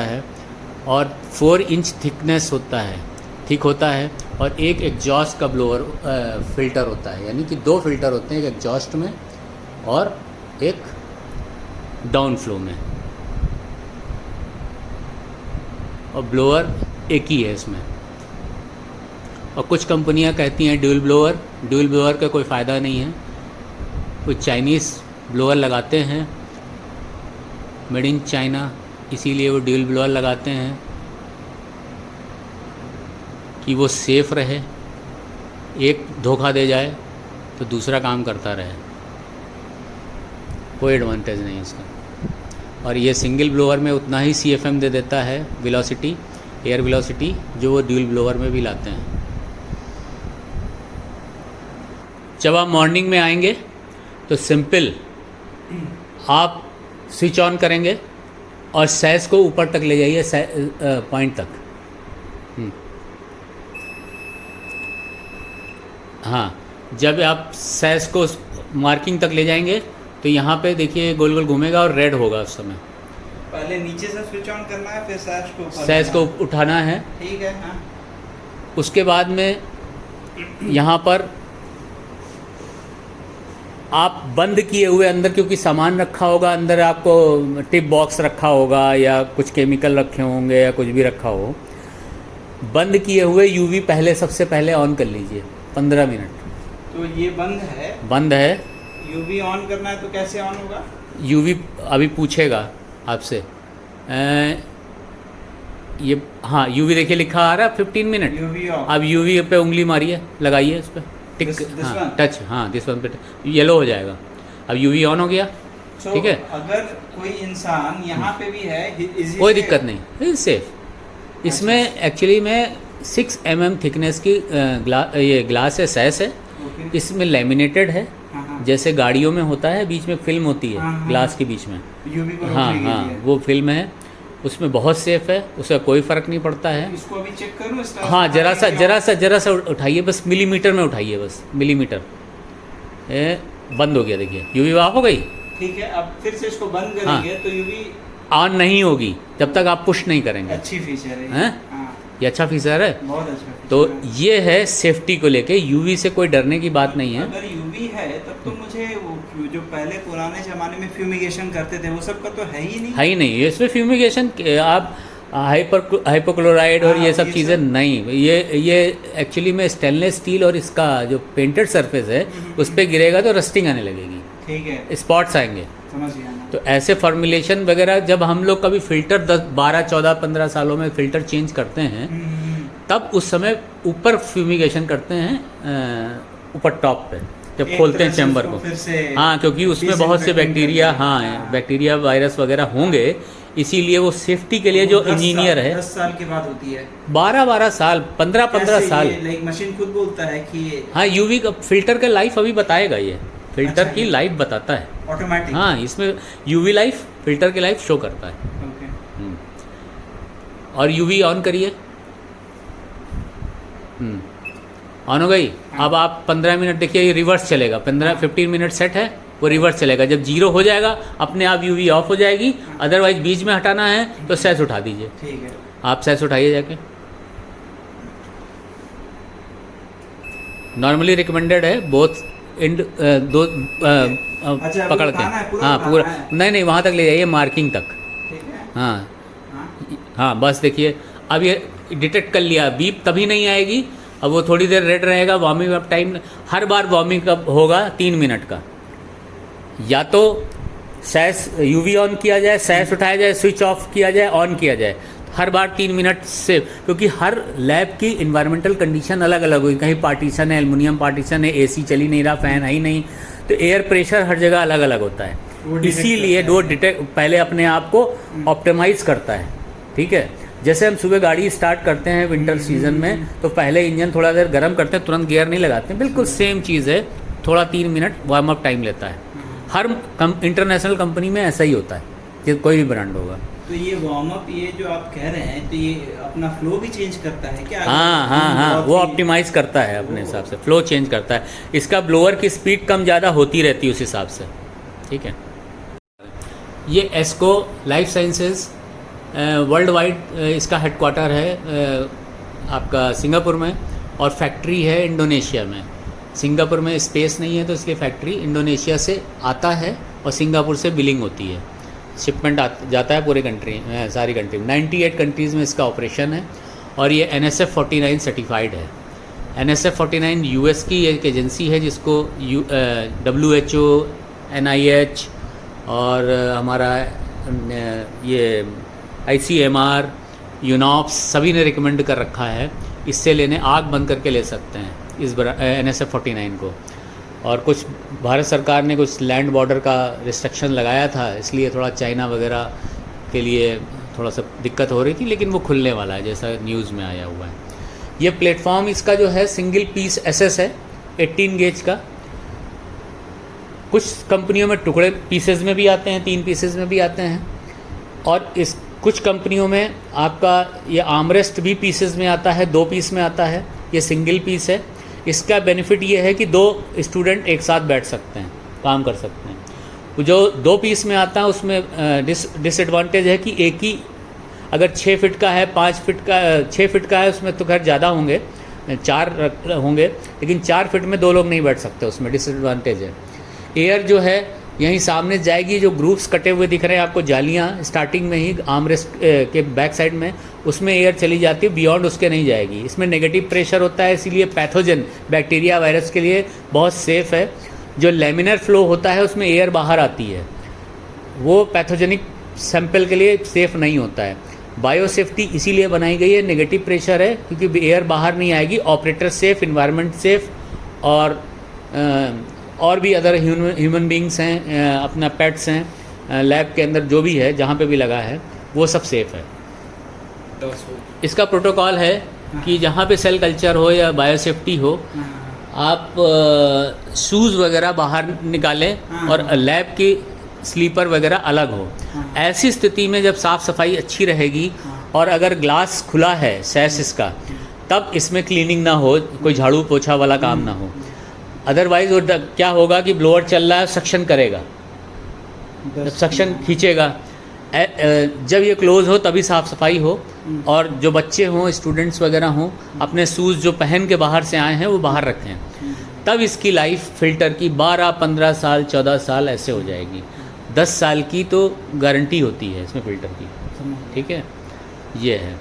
है, और 4 इंच थिकनेस होता है, थिक होता है। और एक एग्जॉस्ट का ब्लोअर फ़िल्टर होता है, यानी कि 2 फ़िल्टर होते हैं, एक एग्जॉस्ट में और एक डाउन फ्लो में, और ब्लोअर एक ही है इसमें। और कुछ कंपनियां कहती हैं ड्यूल ब्लोअर का कोई फ़ायदा नहीं है। कुछ चाइनीज़ ब्लोअर लगाते हैं, मेड इन चाइना, इसीलिए वो ड्यूल ब्लोअर लगाते हैं कि वो सेफ़ रहे, एक धोखा दे जाए तो दूसरा काम करता रहे, कोई एडवांटेज नहीं इसका। और ये सिंगल ब्लोअर में उतना ही CFM दे देता है वेलोसिटी, एयर वेलोसिटी, जो वो ड्यूल ब्लोअर में भी लाते हैं। जब आप मॉर्निंग में आएंगे तो सिंपल आप स्विच ऑन करेंगे और सैस को ऊपर तक ले जाइए, पॉइंट तक। हाँ, जब आप सैस को मार्किंग तक ले जाएंगे तो यहाँ पे देखिए गोल गोल घूमेगा और रेड होगा उस समय। पहले नीचे से स्विच ऑन करना है, फिर सैस को उठाना है। ठीक है। हाँ। उसके बाद में यहाँ पर आप बंद किए हुए अंदर, क्योंकि सामान रखा होगा अंदर, आपको टिप बॉक्स रखा होगा या कुछ केमिकल रखे होंगे या कुछ भी रखा हो, बंद किए हुए UV पहले सबसे पहले ऑन कर लीजिए 15 मिनट। तो ये बंद है? बंद है। UV ऑन करना है तो कैसे ऑन होगा? UV अभी पूछेगा आपसे। ये हाँ, UV देखिए लिखा आ रहा है 15 मिनट। UV on. अब UV पे उंगली मारिए, लगाइए इस पर टिक। हाँ, टच, हाँ दिस वन पे येलो हो जाएगा। अब UV ऑन हो गया। ठीक है। अगर कोई इंसान यहाँ पे भी है, कोई दिक्कत नहीं, सेफ। इसमें एक्चुअली में 6 mm थिकनेस की ये ग्लास है, सैस है। इसमें लैमिनेटेड है, जैसे गाड़ियों में होता है, बीच में फिल्म होती है ग्लास के बीच में। हाँ, वो फिल्म है, उसमें बहुत सेफ है, उसका कोई फ़र्क नहीं पड़ता है। इसको अभी चेक करूँ? हाँ, जरा सा उठाइए, बस मिलीमीटर में उठाइए, बस मिलीमीटर। बंद हो गया, देखिए UV ऑफ हो गई। ठीक है। अब फिर से इसको बंद करेंगे तो UV ऑन नहीं होगी जब तक आप पुश नहीं करेंगे। अच्छी फीचर है। हाँ? ये अच्छा फीचर है, बहुत अच्छा फीचर। तो ये है सेफ्टी को लेके। UV से कोई डरने की बात नहीं है। अगर UV है तब तो मुझे वो जो पहले पुराने ज़माने में फ्यूमिगेशन करते थे वो सब का तो है ही नहीं। है ही नहीं, इसमें फ्यूमिगेशन आप हाइपोक्लोराइड और ये सब चीज़ें नहीं। ये एक्चुअली में स्टेनलेस स्टील और इसका जो पेंटेड सरफेस है उस पर गिरेगा तो रस्टिंग आने लगेगी। ठीक है। स्पॉट्स आएंगे। समझ गया ना। तो ऐसे फॉर्मुलेशन वगैरह जब हम लोग कभी फ़िल्टर 10, 12, 14, 15 सालों में फ़िल्टर चेंज करते हैं, तब उस समय ऊपर फ्यूमिगेशन करते हैं, ऊपर टॉप पे जब खोलते हैं चैम्बर को। हाँ, क्योंकि उसमें बहुत से बैक्टीरिया, हाँ बैक्टीरिया वायरस वगैरह होंगे, इसीलिए वो सेफ्टी के लिए जो इंजीनियर है 10 साल के बाद होती है। 12 साल, 15 साल। मशीन खुद बोलता है कि हाँ, UV का फिल्टर का लाइफ अभी बताएगा, ये फिल्टर की लाइफ बताता है ऑटोमेटिक। हाँ, इसमें UV लाइफ, फिल्टर की लाइफ शो करता है। और UV ऑन करिए। ऑन हो गई। अब आप 15 मिनट देखिए, ये रिवर्स चलेगा। 15 मिनट सेट है, वो रिवर्स चलेगा। जब 0 हो जाएगा अपने आप UV ऑफ हो जाएगी। अदरवाइज बीच में हटाना है तो सैस उठा दीजिए। ठीक है। आप सैस उठाइए जाके। नॉर्मली रिकमेंडेड है बोथ एंड, दो अच्छा, पकड़ के। हाँ, पूरा नहीं, वहाँ तक ले जाइए, मार्किंग तक। ठीक है। हाँ, बस देखिए अब ये डिटेक्ट कर लिया। बीप तभी नहीं आएगी, अब वो थोड़ी देर रेड रहेगा। वार्मिंग अप टाइम हर बार वार्मिंग अप होगा 3 मिनट का। या तो सैस UV ऑन किया जाए, सैस उठाया जाए, स्विच ऑफ किया जाए, ऑन किया जाए, हर बार 3 मिनट से। क्योंकि हर लैब की इन्वायरमेंटल कंडीशन अलग अलग हुई। कहीं पार्टीशन है, एल्युमिनियम पार्टीशन है, AC चल ही नहीं रहा, फ़ैन है ही नहीं, तो एयर प्रेशर हर जगह अलग अलग होता है। इसीलिए वो डिटेक्ट पहले अपने आप को ऑप्टिमाइज़ करता है। ठीक है। जैसे हम सुबह गाड़ी स्टार्ट करते हैं विंटर सीजन में, तो पहले इंजन थोड़ा देर गर्म करते हैं, तुरंत गियर नहीं लगाते हैं। बिल्कुल सेम चीज़ है, थोड़ा 3 मिनट वार्म अप टाइम लेता है। हर इंटरनेशनल कंपनी में ऐसा ही होता है, कि कोई भी ब्रांड होगा। तो ये वार्म अप, ये जो आप कह रहे हैं, तो ये अपना फ्लो भी चेंज करता है क्या? हाँ, वो ऑप्टिमाइज़ करता है अपने हिसाब से, फ्लो चेंज करता है। इसका ब्लोअर की स्पीड कम ज़्यादा होती रहती है उस हिसाब से। ठीक है। ये एस्को लाइफ साइंसेज वर्ल्ड वाइड इसका हेडक्वार्टर है आपका सिंगापुर में, और फैक्ट्री है इंडोनेशिया में। सिंगापुर में स्पेस नहीं है तो इसकी फैक्ट्री इंडोनेशिया से आता है और सिंगापुर से बिलिंग होती है। शिपमेंट जाता है पूरे कंट्री, सारी कंट्री में। 98 कंट्रीज़ में इसका ऑपरेशन है। और ये NSF 49 सर्टिफाइड है। NSF 49 US की एक एजेंसी है जिसको WHO, NIH और हमारा ये ICMR, UNOPS सभी ने रिकमेंड कर रखा है। इससे लेने आग बंद करके ले सकते हैं। इस NSF 49 को। और कुछ भारत सरकार ने कुछ लैंड बॉर्डर का रिस्ट्रिक्शन लगाया था, इसलिए थोड़ा चाइना वगैरह के लिए थोड़ा सा दिक्कत हो रही थी, लेकिन वो खुलने वाला है जैसा न्यूज़ में आया हुआ है। ये प्लेटफॉर्म इसका जो है सिंगल पीस SS है 18 गेज का। कुछ कंपनियों में टुकड़े पीसेस में भी आते हैं, 3 पीसेस में भी आते हैं, और इस कुछ कंपनियों में आपका ये आर्मरेस्ट भी पीसेस में आता है, 2 पीस में आता है। ये सिंगल पीस है। इसका बेनिफिट ये है कि 2 स्टूडेंट एक साथ बैठ सकते हैं, काम कर सकते हैं। जो 2 पीस में आता है उसमें डिसएडवांटेज है कि एक ही, अगर 6 फीट का है, 5 फीट का, 6 फीट का है उसमें तो खैर ज़्यादा होंगे, 4 होंगे, लेकिन 4 फीट में 2 लोग नहीं बैठ सकते, उसमें डिसएडवांटेज है। एयर जो है यहीं सामने जाएगी, जो ग्रूव्स कटे हुए दिख रहे हैं आपको, जालियाँ स्टार्टिंग में ही आर्मरेस्ट के बैक साइड में, उसमें एयर चली जाती है, बियॉन्ड उसके नहीं जाएगी। इसमें नेगेटिव प्रेशर होता है, इसीलिए पैथोजन बैक्टीरिया वायरस के लिए बहुत सेफ़ है। जो लेमिनर फ्लो होता है उसमें एयर बाहर आती है, वो पैथोजेनिक सैंपल के लिए सेफ़ नहीं होता है। बायो सेफ्टी इसीलिए बनाई गई है, नेगेटिव प्रेशर है क्योंकि एयर बाहर नहीं आएगी, ऑपरेटर सेफ़, इन्वायरमेंट सेफ़, और भी अदर ह्यूमन बींग्स हैं, अपना पेट्स हैं, लैब के अंदर जो भी है, जहाँ पे भी लगा है वो सब सेफ़ है। इसका प्रोटोकॉल है कि जहाँ पे सेल कल्चर हो या बायोसेफ्टी हो, आप शूज़ वगैरह बाहर निकालें और लैब की स्लीपर वगैरह अलग हो। ऐसी स्थिति में जब साफ़ सफाई अच्छी रहेगी और अगर ग्लास खुला है सैस इसका, तब इसमें क्लीनिंग ना हो, कोई झाड़ू पोछा वाला काम ना हो। अदरवाइज़ क्या होगा कि ब्लोअर चल रहा है, सक्शन करेगा, जब सक्शन खींचेगा, जब ये क्लोज़ हो तभी साफ़ सफाई हो। और जो बच्चे हों, स्टूडेंट्स वगैरह हों, अपने शूज़ जो पहन के बाहर से आए हैं वो बाहर रखें, तब इसकी लाइफ फ़िल्टर की 12-15 साल 14 साल ऐसे हो जाएगी। 10 साल की तो गारंटी होती है इसमें फ़िल्टर की, ठीक है। ये है।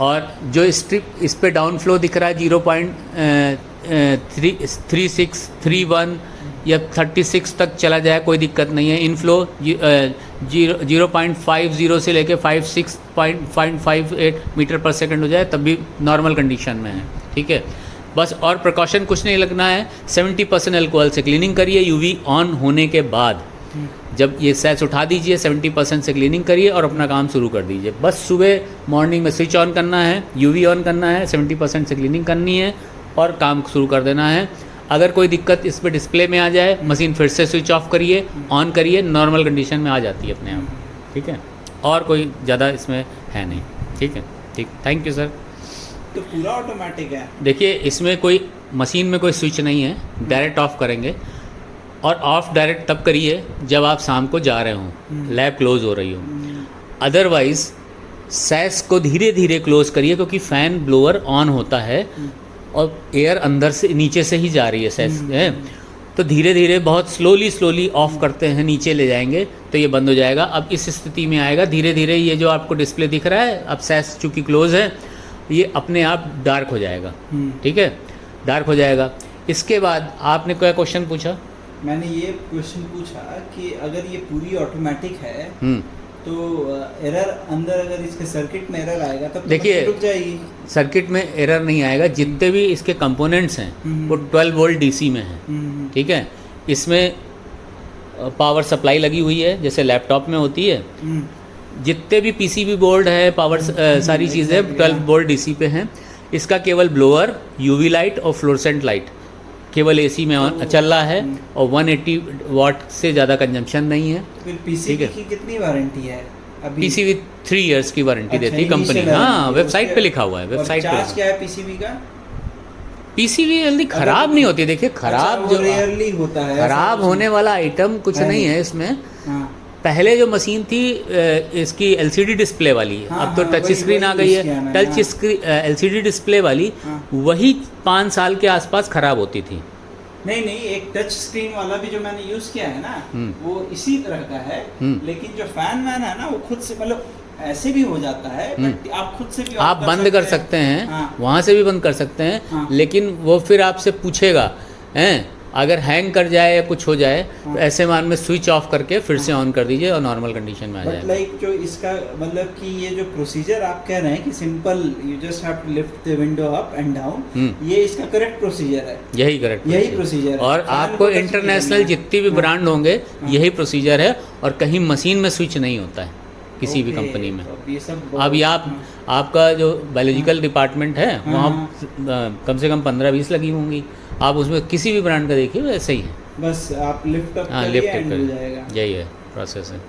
और जो स्ट्रिप इस पे डाउन फ्लो दिख रहा है 0.3631 या 36 तक चला जाए, कोई दिक्कत नहीं है। इनफ्लो 0.50 से लेके 56.58 मीटर पर सेकंड हो जाए तब भी नॉर्मल कंडीशन में है, ठीक है। बस और प्रिकॉशन कुछ नहीं लगना है। 70% अल्कोहल से क्लीनिंग करिए यूवी ऑन होने के बाद। जब ये सैस उठा दीजिए 70% से क्लीनिंग करिए और अपना काम शुरू कर दीजिए। बस सुबह मॉर्निंग में स्विच ऑन करना है, यूवी ऑन करना है, 70% से क्लीनिंग करनी है और काम शुरू कर देना है। अगर कोई दिक्कत इस पर डिस्प्ले में आ जाए, मशीन फिर से स्विच ऑफ करिए, ऑन करिए, नॉर्मल कंडीशन में आ जाती है अपने आप, ठीक है। और कोई ज़्यादा इसमें है नहीं, ठीक है, ठीक। Thank you sir. तो पूरा ऑटोमेटिक है? देखिए इसमें कोई मशीन में कोई स्विच नहीं है, डायरेक्ट ऑफ करेंगे। और ऑफ डायरेक्ट तब करिए जब आप शाम को जा रहे हों, लैब क्लोज हो रही हो। अदरवाइज़ सैस को धीरे धीरे क्लोज करिए, क्योंकि फ़ैन ब्लोअर ऑन होता है और एयर अंदर से नीचे से ही जा रही है सैस है, तो धीरे धीरे बहुत स्लोली ऑफ करते हैं, नीचे ले जाएंगे तो ये बंद हो जाएगा। अब इस स्थिति में आएगा धीरे धीरे, ये जो आपको डिस्प्ले दिख रहा है, अब सैस चूँकि क्लोज है, ये अपने आप डार्क हो जाएगा, ठीक है, डार्क हो जाएगा। इसके बाद आपने क्या क्वेश्चन पूछा? मैंने ये क्वेश्चन पूछा कि अगर ये पूरी ऑटोमेटिक है तो एरर अंदर, अगर इसके सर्किट में एरर आएगा तब देखिए रुक जाएगी। सर्किट में एरर नहीं आएगा, जितने भी इसके कंपोनेंट्स हैं वो 12 वोल्ट DC में हैं, ठीक है। इसमें पावर सप्लाई लगी हुई है जैसे लैपटॉप में होती है। जितने भी PCB बोर्ड है, पावर सारी चीज़ें 12 वोल्ट DC पे हैं। इसका केवल ब्लोअर, UV लाइट और फ्लोरेसेंट लाइट केवल AC में चल रहा है और 180 वाट से ज़्यादा कंजम्पशन नहीं है। फिर PCB की कितनी वारंटी है अभी? PCB 3 इयर्स की वारंटी देती है कंपनी। हाँ, वेबसाइट पे लिखा हुआ है, वेबसाइट पे। चार्ज क्या है PCB का? PCB जल्दी खराब नहीं होती। देखिए खराब जो रेयरली होता है, खराब होने वाला आइटम कुछ नहीं है इसमें। पहले जो मशीन थी इसकी LCD डिस्प्ले वाली, अब तो टच स्क्रीन आ गई है। टच स्क्रीन LCD डिस्प्ले वाली वही 5 साल के आसपास खराब होती थी। नहीं, एक टच स्क्रीन वाला भी जो मैंने यूज किया है ना, वो इसी तरह का है। लेकिन जो फैन मैन है ना, वो खुद से, मतलब ऐसे भी हो जाता है, बट आप खुद से भी आप बंद कर सकते हैं, वहाँ से भी बंद कर सकते हैं। लेकिन वो फिर आपसे पूछेगा हैं अगर हैंग कर जाए या कुछ हो जाए तो ऐसे मान में स्विच ऑफ करके फिर से ऑन कर दीजिए और नॉर्मल कंडीशन में आ बट जाएगा। लाइक जो इसका मतलब कि ये जो प्रोसीजर आप कह रहे हैं कि simple you just have to lift the window up and down, ये इसका करेक्ट प्रोसीजर है। यही करेक्ट यही प्रोसीजर है। और आपको इंटरनेशनल जितनी भी ब्रांड होंगे यही प्रोसीजर है, और कहीं मशीन में स्विच नहीं होता है किसी भी कंपनी में। ये सब अब ये आपका जो बायोलॉजिकल डिपार्टमेंट है वहाँ कम से कम 15-20 लगी होंगी, आप उसमें किसी भी ब्रांड का देखिए वैसे ही है। बस आप लिफ्ट अप हाँ, करिए लिफ्ट एंड हो करिए, जाएगा। यही है प्रोसेस है।